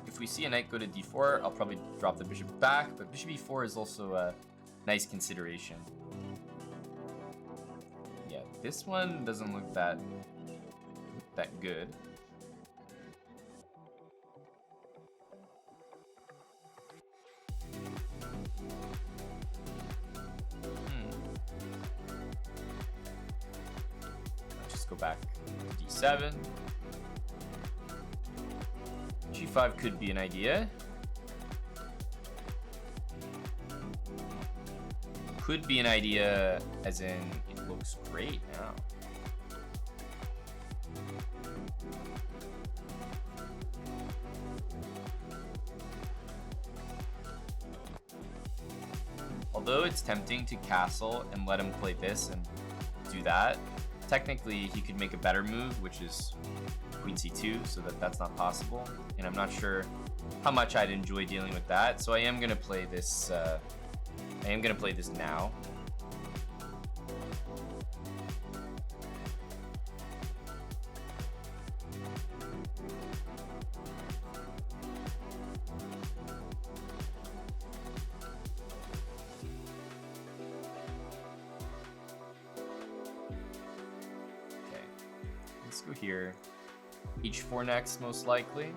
If we see a knight go to d4, I'll probably drop the bishop back, but bishop e4 is also a nice consideration. Yeah, this one doesn't look that good. Let's just go back to d7. g5 could be an idea. Could be an idea as in it looks great now. Although it's tempting to castle and let him play this and do that, technically he could make a better move, which is queen c2, so that's not possible. And I'm not sure how much I'd enjoy dealing with that, so I am gonna play this. I am gonna play this now. Okay, let's go here. h4 next, most likely.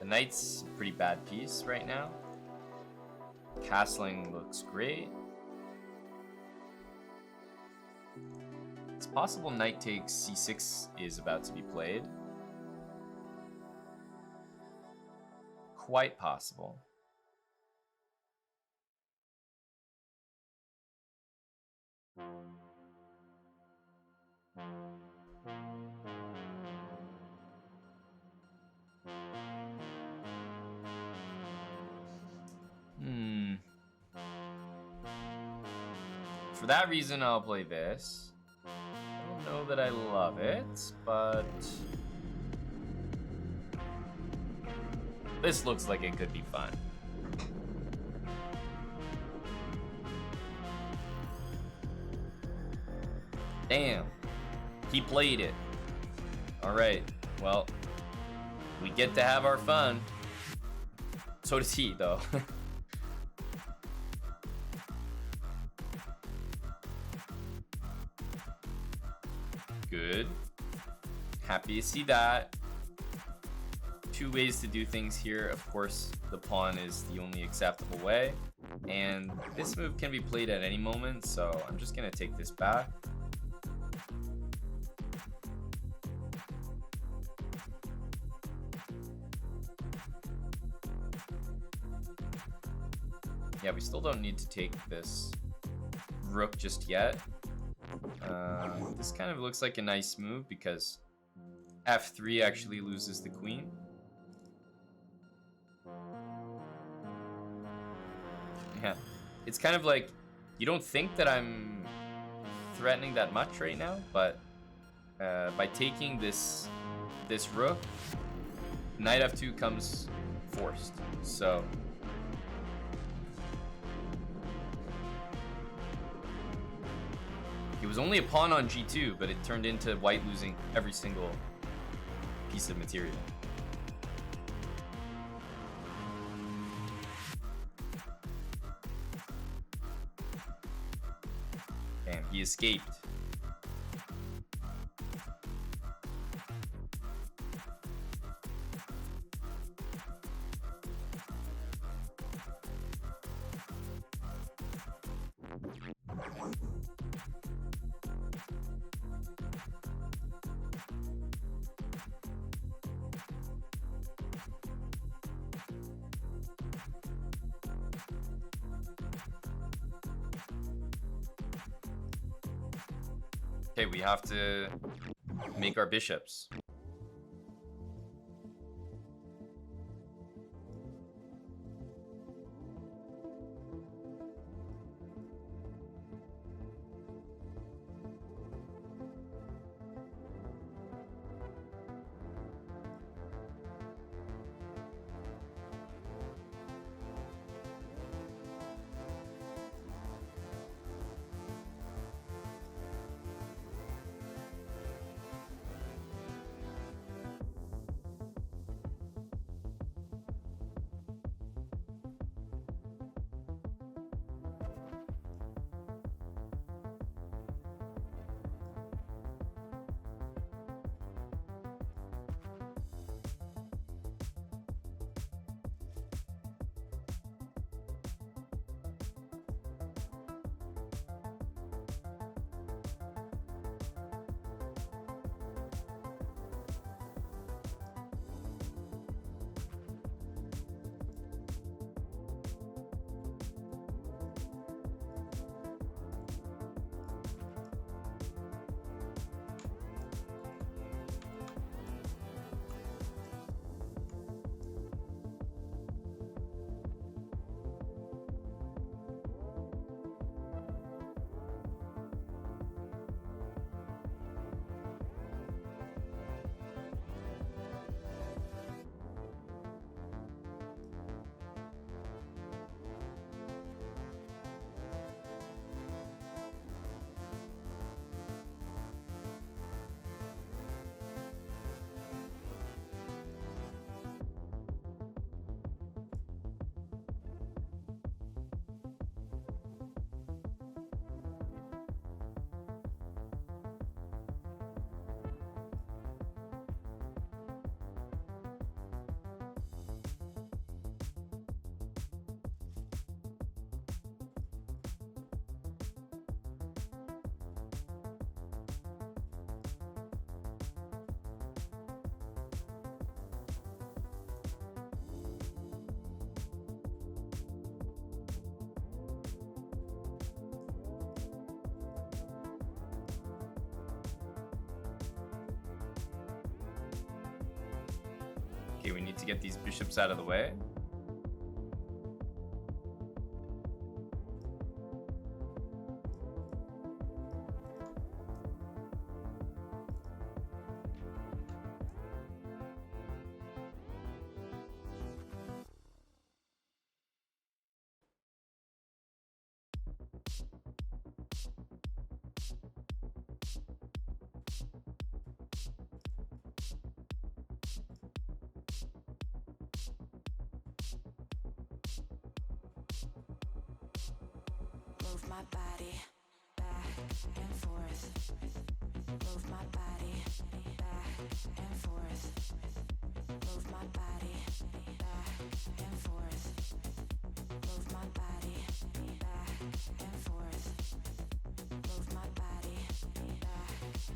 The knight's a pretty bad piece right now. Castling looks great. It's possible knight takes c6 is about to be played. Quite possible. For that reason, I'll play this. I don't know that I love it, but this looks like it could be fun. Damn, he played it. All right, well, we get to have our fun. So does he, though. Good. Happy to see that. Two ways to do things here. Of course, the pawn is the only acceptable way. And this move can be played at any moment, so I'm just going to take this back. Yeah, we still don't need to take this rook just yet. This kind of looks like a nice move because f3 actually loses the queen. Yeah, it's kind of like you don't think that I'm threatening that much right now, but by taking this rook, knight f2 comes forced. So it was only a pawn on g2, but it turned into white losing every single piece of material. Damn, he escaped. Okay, we have to make our bishops. Okay, we need to get these bishops out of the way. Move my body back and forth. Move my body back and forth. Move my body back and forth. Move my body back and forth. Move my body back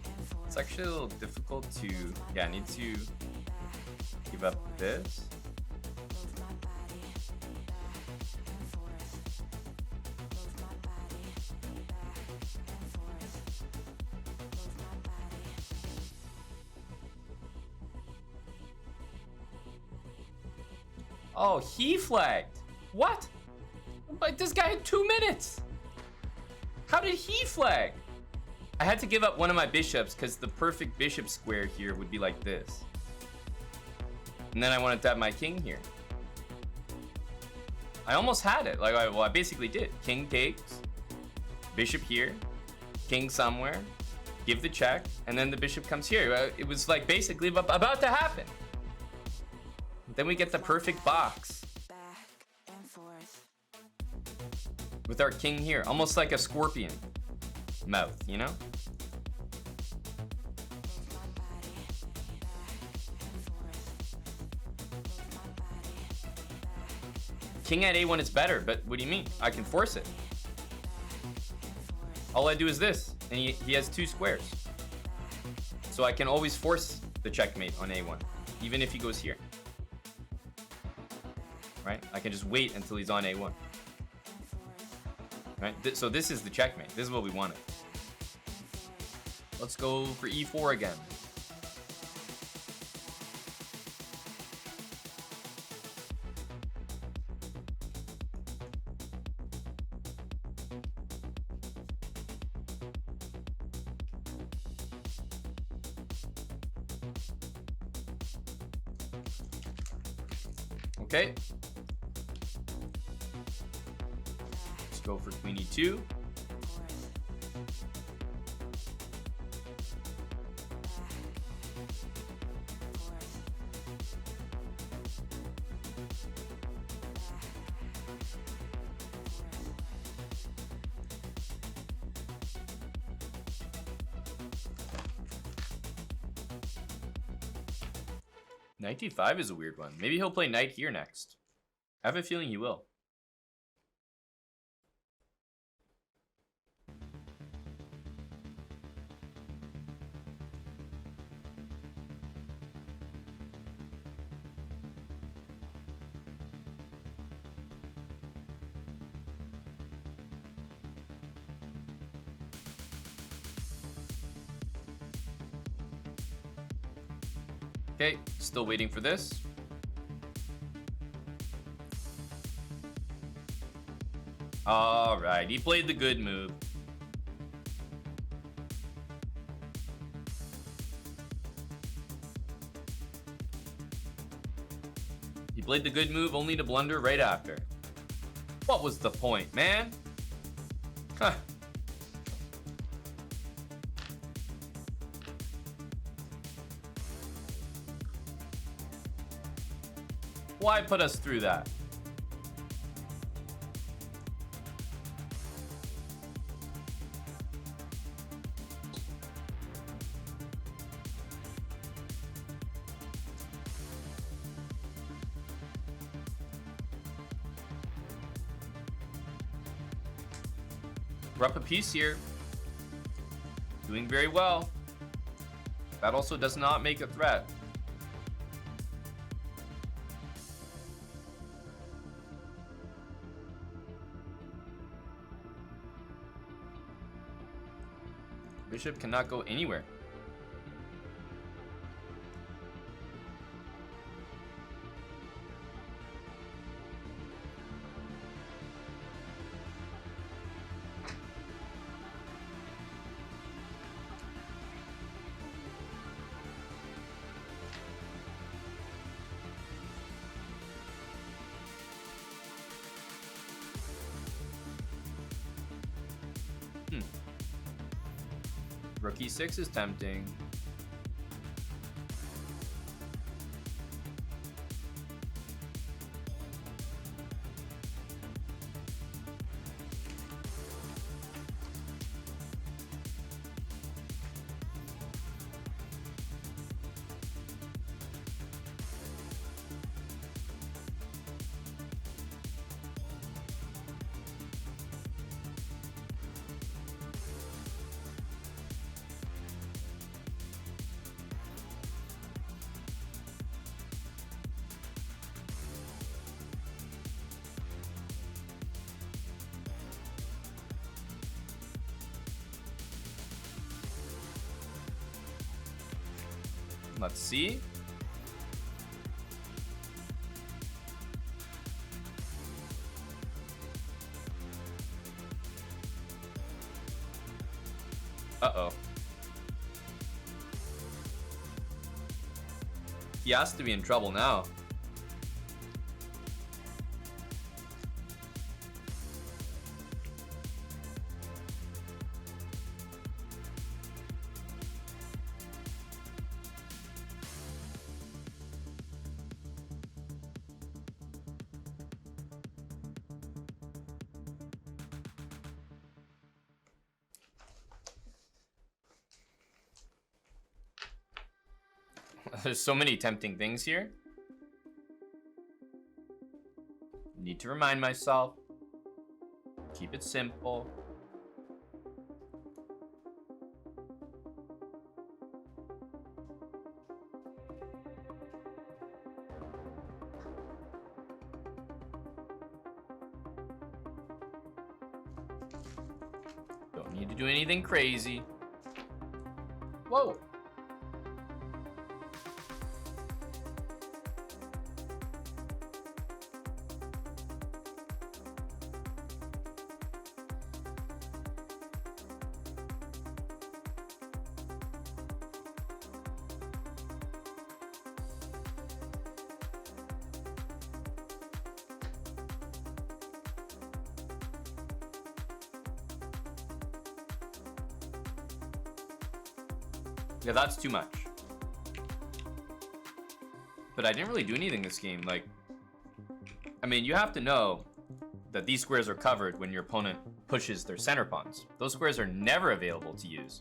and forth. It's actually a little difficult to, yeah, I need to give up this. Move my body back and forth. Move my body back and forth. Move my body. Oh, he flagged. What? But this guy had 2 minutes. How did he flag? I had to give up one of my bishops because the perfect bishop square here would be like this. And then I wanted to have my king here. I almost had it. Like, I basically did. King takes, bishop here, king somewhere, give the check, and then the bishop comes here. It was like basically about to happen. Then we get the perfect box Back and forth. with our king here, almost like a scorpion mouth, you know? Move my body back and forth. Move my body back King at a1 is better, but what do you mean? I can force it. All I do is this, and he has 2 squares. So I can always force the checkmate on a1, even if he goes here. Right? I can just wait until he's on a1. Right? So this is the checkmate. This is what we wanted. Let's go for e4 again. Okay. Let's go for queen e2. Knight d5 is a weird one. Maybe he'll play knight here next. I have a feeling he will. Okay, still waiting for this. All right, he played the good move. He played the good move only to blunder right after. What was the point, man? Huh. Why put us through that? We're up a piece here. Doing very well. That also does not make a threat. Bishop cannot go anywhere. Rook e6 is tempting. Let's see. Uh-oh. He has to be in trouble now. There's so many tempting things here. Need to remind myself. Keep it simple. Don't need to do anything crazy. Whoa. Yeah, that's too much. But I didn't really do anything this game. Like, I mean, you have to know that these squares are covered when your opponent pushes their center pawns. Those squares are never available to use.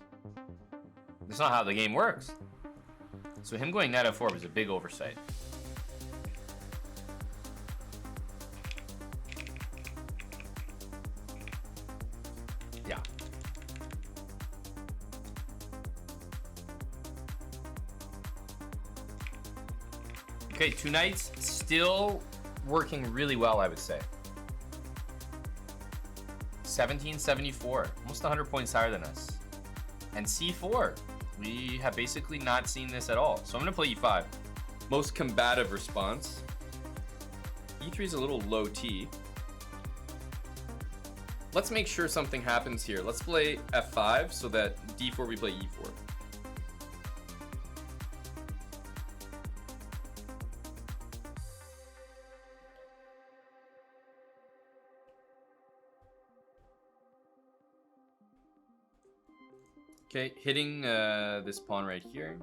That's not how the game works. So him going knight f4 was a big oversight. Yeah. Okay, two knights, still working really well, I would say. 1774, almost 100 points higher than us. And c4, we have basically not seen this at all. So I'm gonna play e5. Most combative response. e3 is a little low T. Let's make sure something happens here. Let's play f5 so that d4 we play e4. Okay, hitting this pawn right here.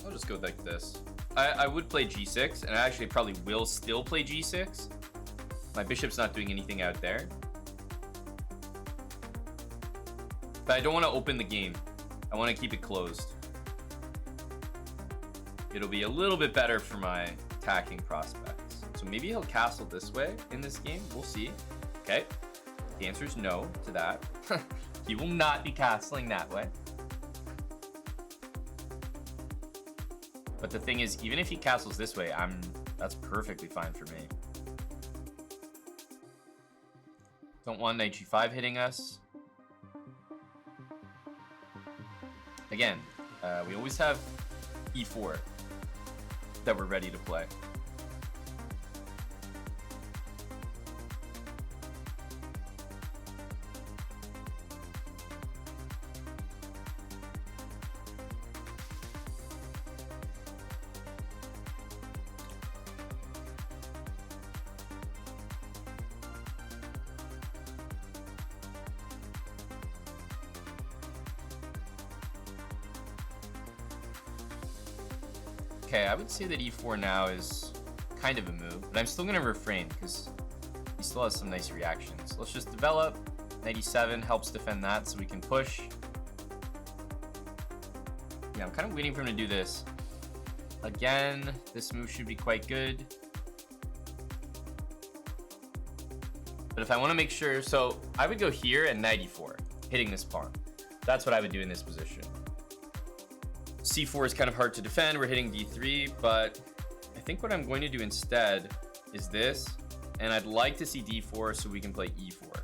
I'll just go like this. I would play g6, and I actually probably will still play g6. My bishop's not doing anything out there. But I don't want to open the game. I want to keep it closed. It'll be a little bit better for my attacking prospects. So maybe he'll castle this way in this game. We'll see. Okay. The answer is no to that. He will not be castling that way. But the thing is, even if he castles this way, that's perfectly fine for me. Don't want knight g5 hitting us. Again, we always have e4 that we're ready to play. Okay, I would say that e4 now is kind of a move, but I'm still going to refrain because he still has some nice reactions. Let's just develop. Knight e7 helps defend that so we can push. Yeah, I'm kind of waiting for him to do this. Again, this move should be quite good. But if I want to make sure, so I would go here and knight e4, hitting this pawn. That's what I would do in this position. c4 is kind of hard to defend. We're hitting d3, but I think what I'm going to do instead is this, and I'd like to see d4 so we can play e4.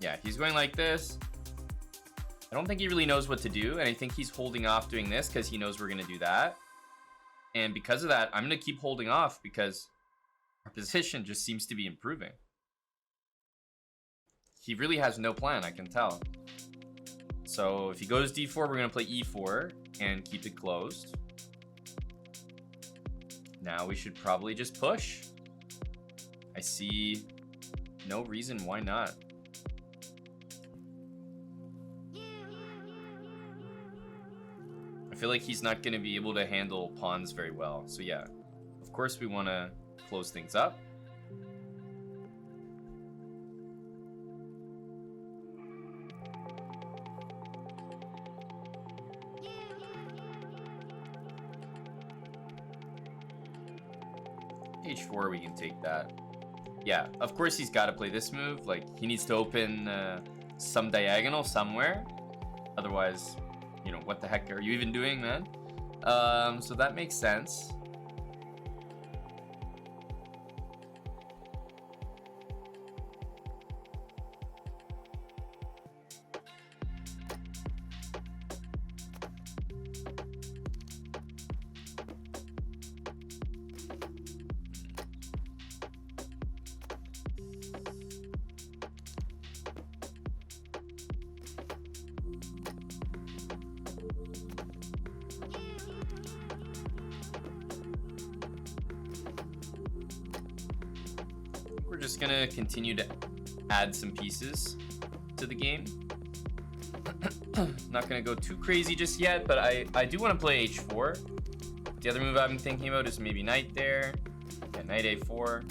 Yeah, he's going like this. I don't think he really knows what to do, and I think he's holding off doing this because he knows we're going to do that. And because of that, I'm going to keep holding off because our position just seems to be improving. He really has no plan, I can tell. So if he goes d4, we're going to play e4 and keep it closed. Now we should probably just push. I see no reason why not. I feel like he's not going to be able to handle pawns very well. So yeah, of course we want to close things up. h4, we can take that. Yeah, of course he's got to play this move. Like, he needs to open some diagonal somewhere. Otherwise, you know, what the heck are you even doing, man? So that makes sense. We're just gonna continue to add some pieces to the game. Not gonna go too crazy just yet, but I do want to play h4. The other move I've been thinking about is maybe knight there. Yeah, knight a4.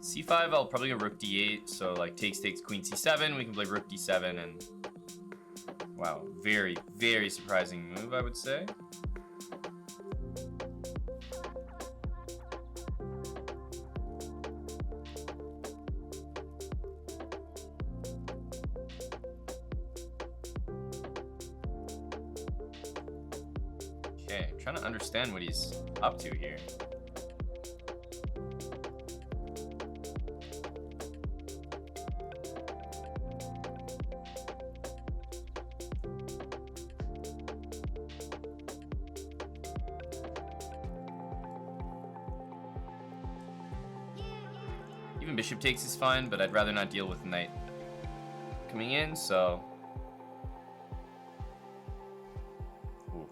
c5, I'll probably go rook d8, so like takes, queen c7, we can play rook d7, and wow, very, very surprising move, I would say. Okay, I'm trying to understand what he's up to here. Even bishop takes is fine, but I'd rather not deal with knight coming in, so... Ooh.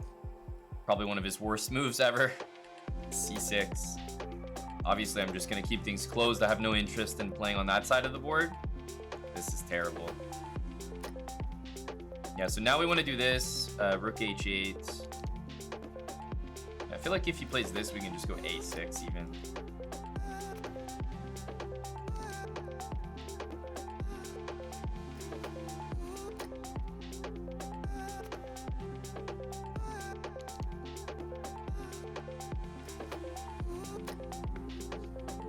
Probably one of his worst moves ever. c6. Obviously, I'm just going to keep things closed. I have no interest in playing on that side of the board. This is terrible. Yeah, so now we want to do this. Rook h8. I feel like if he plays this, we can just go a6 even.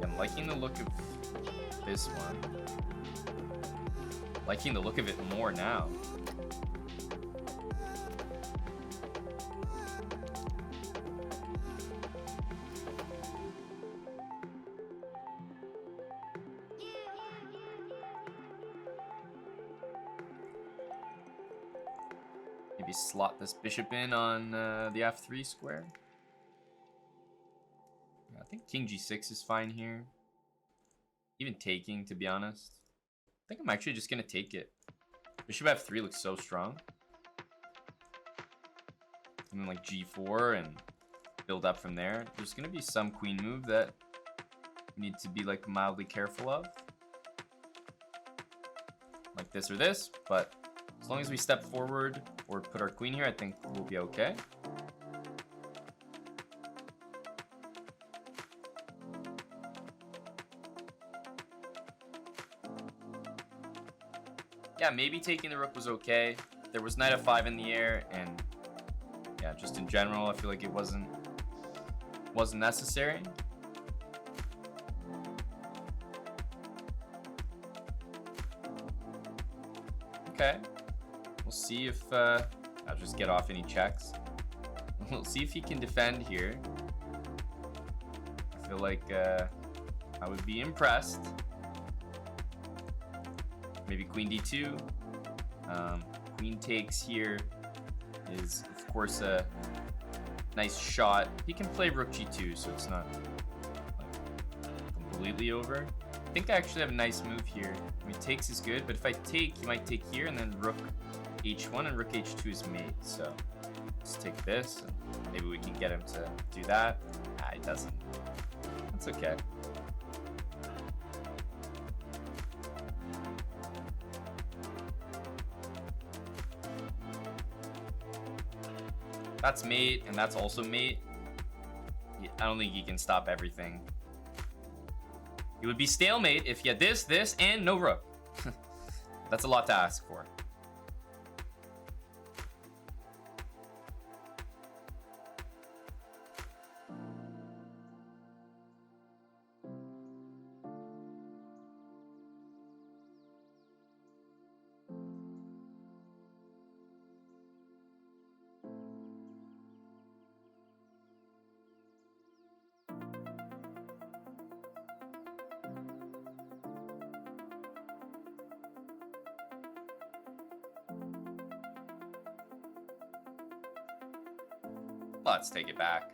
I'm liking the look of this one. Liking the look of it more now. Maybe slot this bishop in on the f3 square. I think king g6 is fine here. Even taking, to be honest. I think I'm actually just going to take it. Bishop f3 looks so strong. And then like g4 and build up from there. There's going to be some queen move that we need to be like mildly careful of. Like this or this, but as long as we step forward or put our queen here, I think we'll be okay. Yeah, maybe taking the rook was okay. There was knight f5 in the air, and yeah, just in general, I feel like it wasn't necessary. Okay, we'll see if I'll just get off any checks. We'll see if he can defend here. I feel like I would be impressed. Maybe queen d2. Queen takes here is, of course, a nice shot. He can play rook g2, so it's not like, completely over. I think I actually have a nice move here. I mean, takes is good, but if I take, he might take here, and then rook h1 and rook h2 is mate. So let's take this, and maybe we can get him to do that. Ah, he doesn't. That's okay. That's mate, and that's also mate. I don't think he can stop everything. It would be stalemate if he had this, this, and no rook. That's a lot to ask for. Let's take it back.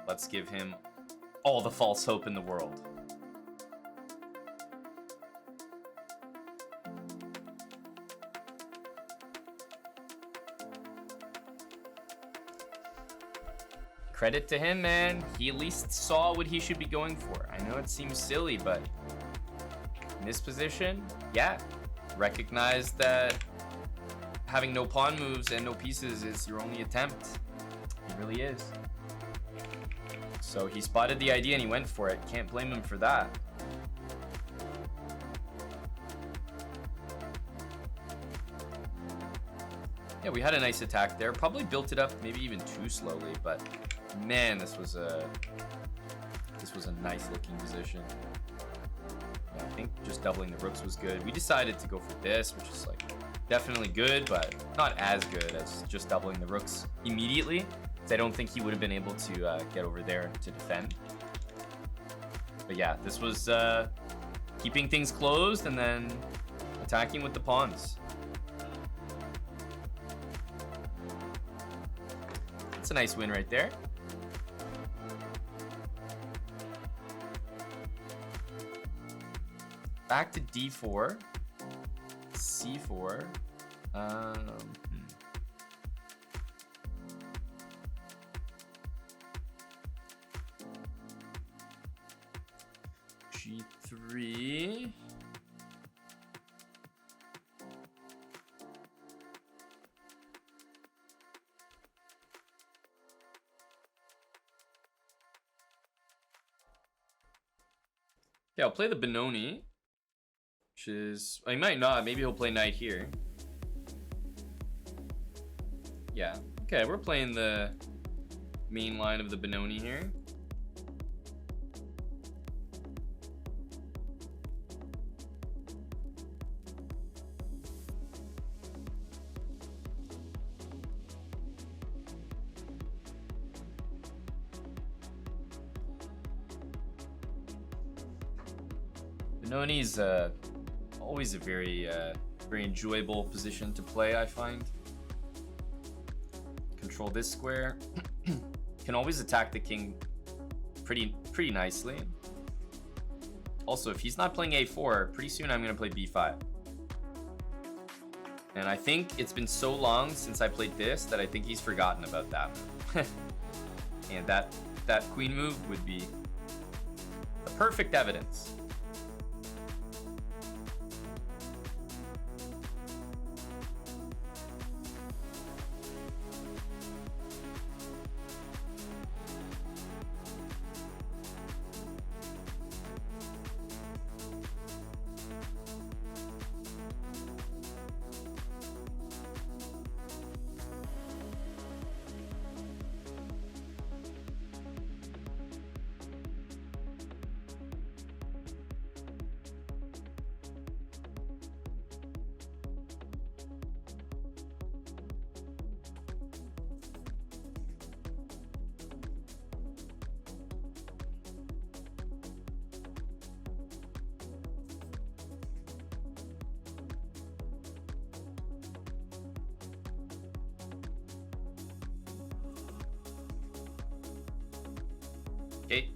Let's give him all the false hope in the world. Credit to him, man. He at least saw what he should be going for. I know it seems silly, but in this position, yeah, recognize that having no pawn moves and no pieces is your only attempt. It really is. So he spotted the idea and he went for it. Can't blame him for that. Yeah, we had a nice attack there. Probably built it up maybe even too slowly, but man, this was a nice looking position. Yeah, I think just doubling the rooks was good. We decided to go for this, which is like definitely good, but not as good as just doubling the rooks immediately. I don't think he would have been able to get over there to defend. But yeah, this was keeping things closed and then attacking with the pawns. That's a nice win right there. Back to d4, c4. G3. Yeah, I'll play the Benoni, which is, I might not, maybe he'll play knight here. Yeah, okay, we're playing the main line of the Benoni here. Benoni's always a very enjoyable position to play, I find. Control this square. Can always attack the king pretty nicely. Also, if he's not playing a4, pretty soon I'm going to play b5. And I think it's been so long since I played this that I think he's forgotten about that move. And that queen move would be the perfect evidence. Okay,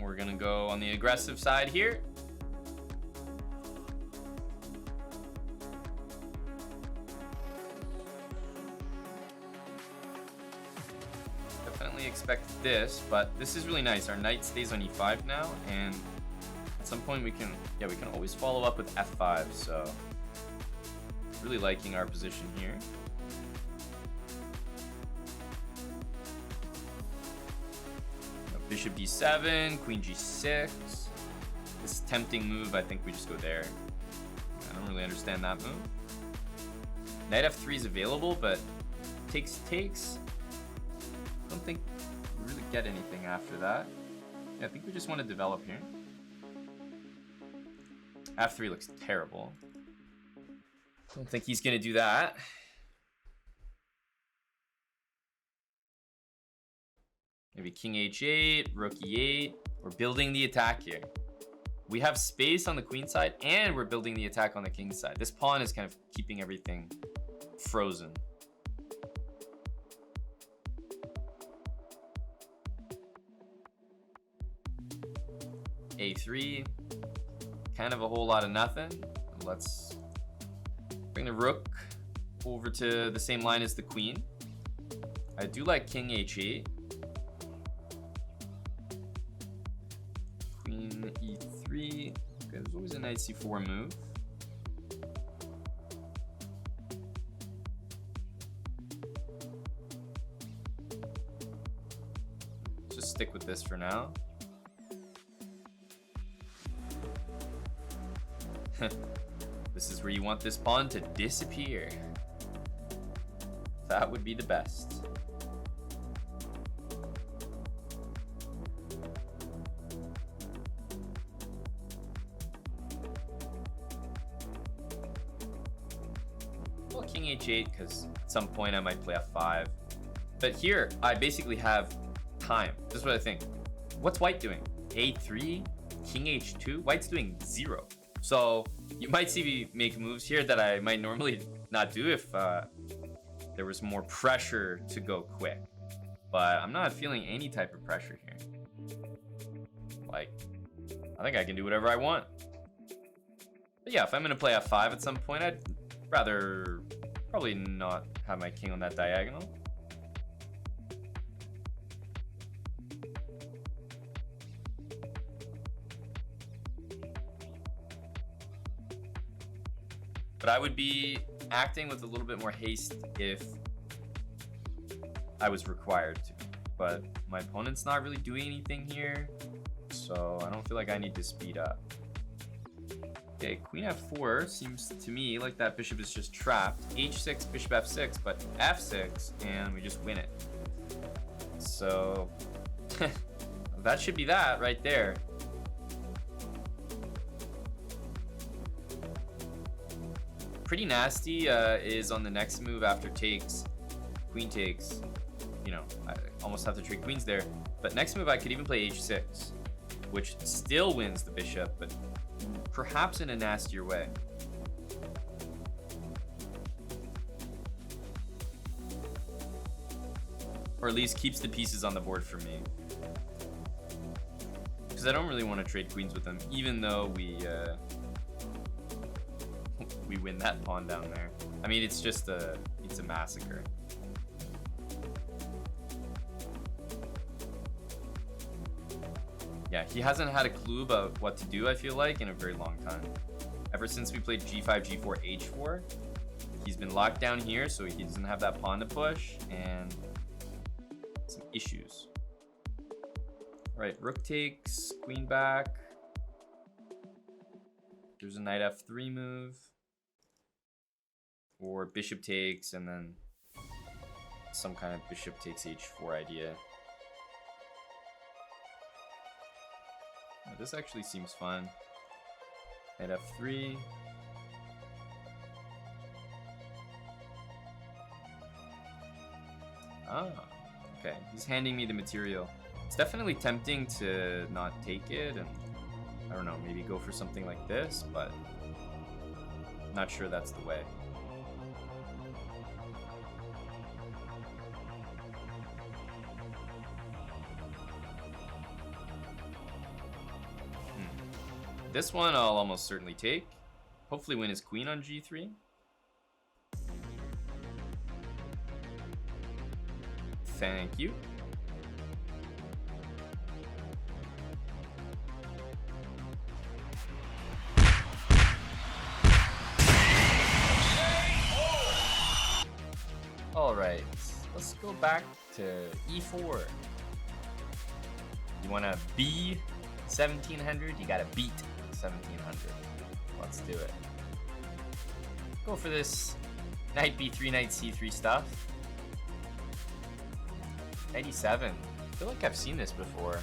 we're gonna go on the aggressive side here. Definitely expect this, but this is really nice. Our knight stays on e5 now, and at some point we can always follow up with f5, so really liking our position here. Bishop d7, queen g6. This tempting move, I think we just go there. I don't really understand that move. Knight f3 is available, but takes. I don't think we really get anything after that. Yeah, I think we just want to develop here. f3 looks terrible. Don't think he's gonna do that. Maybe king h8, rook e8. We're building the attack here. We have space on the queen side, and we're building the attack on the king side. This pawn is kind of keeping everything frozen. A3. Kind of a whole lot of nothing. Let's bring the rook over to the same line as the queen. I do like king h8. Queen e3. Okay, there's always a knight c4 move. Just stick with this for now. This is where you want this pawn to disappear. That would be the best. Well, king h8, because at some point I might play f5. But here, I basically have time. This is what I think. What's white doing? a3, king h2? White's doing 0. So you might see me make moves here that I might normally not do if there was more pressure to go quick. But I'm not feeling any type of pressure here. Like, I think I can do whatever I want. But yeah, if I'm going to play f5 at some point, I'd rather probably not have my king on that diagonal. But I would be acting with a little bit more haste if I was required to. But my opponent's not really doing anything here, so I don't feel like I need to speed up. Okay, queen f4 seems to me like that bishop is just trapped. h6, bishop f6, but f6, and we just win it. So that should be that right there. Pretty nasty is on the next move after takes. Queen takes. You know, I almost have to trade queens there. But next move I could even play h6, which still wins the bishop, but perhaps in a nastier way. Or at least keeps the pieces on the board for me. Because I don't really want to trade queens with them, even though we win that pawn down there. I mean, it's just it's a massacre. Yeah, he hasn't had a clue about what to do, I feel like, in a very long time. Ever since we played g5, g4, h4, he's been locked down here, so he doesn't have that pawn to push, and some issues. All right, rook takes, queen back. There's a knight f3 move. Or bishop takes, and then some kind of bishop takes h4 idea. This actually seems fun. Knight f3. Ah, okay. He's handing me the material. It's definitely tempting to not take it, and I don't know, maybe go for something like this, but I'm not sure that's the way. This one I'll almost certainly take. Hopefully win his queen on g3. Thank you. All right, let's go back to e4. You want to be 1700? You gotta beat 1700. Let's do it. Go for this knight b3, knight c3 stuff. 97. I feel like I've seen this before.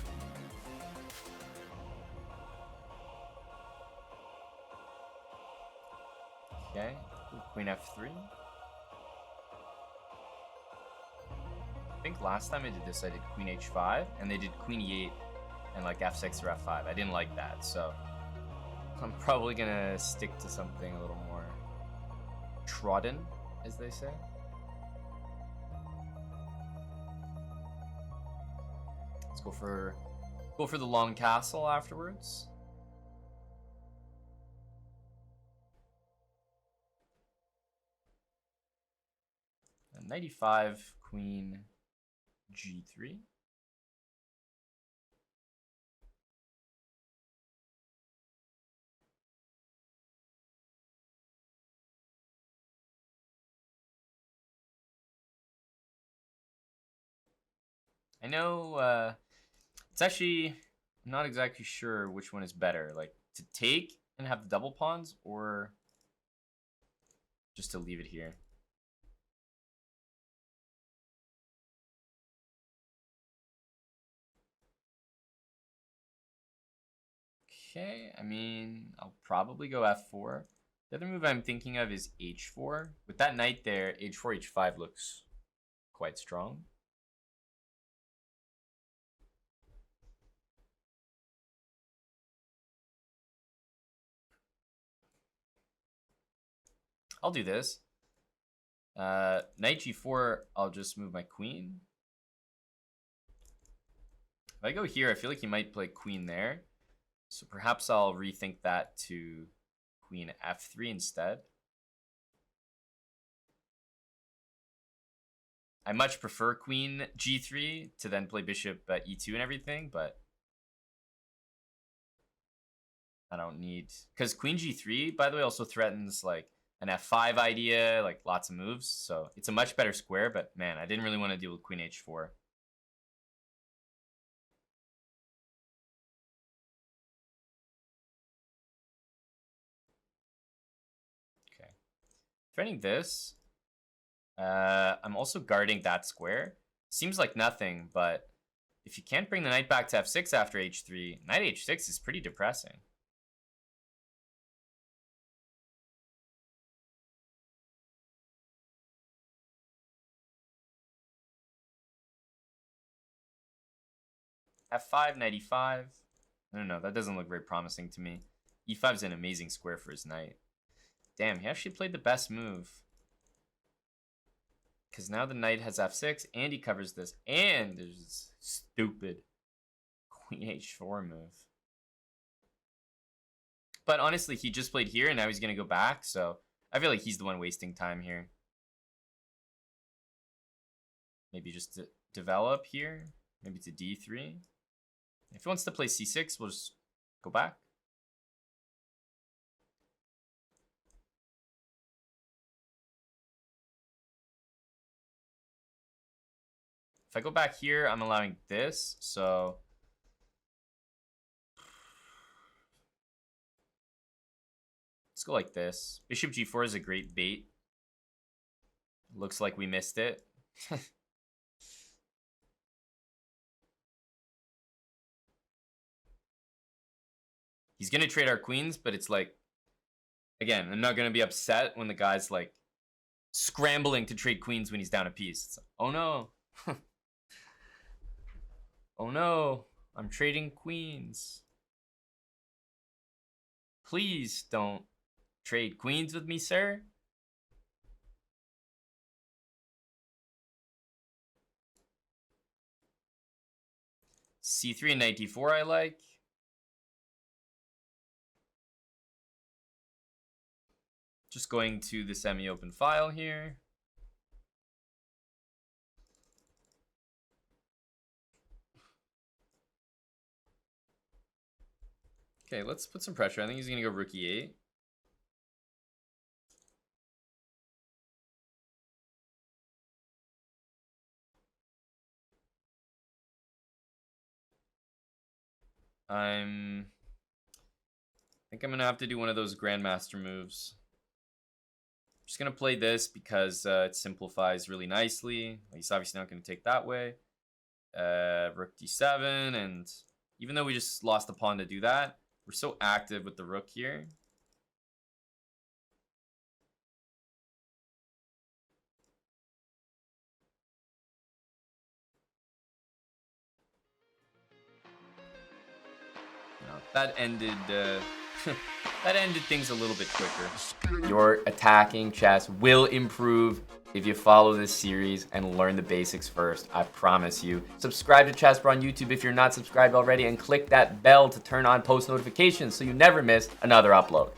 Okay, queen f3. I think last time I did this, I did queen h5, and they did queen e8 and like f6 or f5. I didn't like that, so I'm probably gonna stick to something a little more trodden, as they say. Let's go for Go for the long castle afterwards. And knight e5, queen g3. I know it's actually, I'm not exactly sure which one is better, like to take and have the double pawns or just to leave it here. Okay, I mean, I'll probably go f4. The other move I'm thinking of is h4. With that knight there, h4, h5 looks quite strong. I'll do this. Knight g4, I'll just move my queen. If I go here, I feel like he might play queen there. So perhaps I'll rethink that to queen f3 instead. I much prefer queen g3 to then play bishop e2 and everything, but I don't need, because queen g3, by the way, also threatens like an f5 idea, like lots of moves. So it's a much better square, but man, I didn't really want to deal with queen h4. Okay. Threatening this. I'm also guarding that square. Seems like nothing, but if you can't bring the knight back to f6 after h3, knight h6 is pretty depressing. f5, knight e5. I don't know, that doesn't look very promising to me. e5 is an amazing square for his knight. Damn, he actually played the best move. Because now the knight has f6, and he covers this, and there's this stupid queen h4 move. But honestly, he just played here, and now he's going to go back, so I feel like he's the one wasting time here. Maybe just to develop here. Maybe to d3. If he wants to play c6, we'll just go back. If I go back here, I'm allowing this, so let's go like this. Bishop g4 is a great bait. Looks like we missed it. He's going to trade our queens, but it's like, again, I'm not going to be upset when the guy's like scrambling to trade queens when he's down a piece. It's like, oh no. Oh no, I'm trading queens. Please don't trade queens with me, sir. c3 and knight d4 I like. Just going to the semi-open file here. Okay, let's put some pressure. I think he's going to go rook e8. I think I'm going to have to do one of those grandmaster moves. I'm just going to play this because it simplifies really nicely. He's obviously not going to take that way. Rook d7, and even though we just lost a pawn to do that, we're so active with the rook here. That ended that ended things a little bit quicker. Your attacking chess will improve if you follow this series and learn the basics first. I promise you. Subscribe to chessbrah on YouTube if you're not subscribed already, and click that bell to turn on post notifications so you never miss another upload.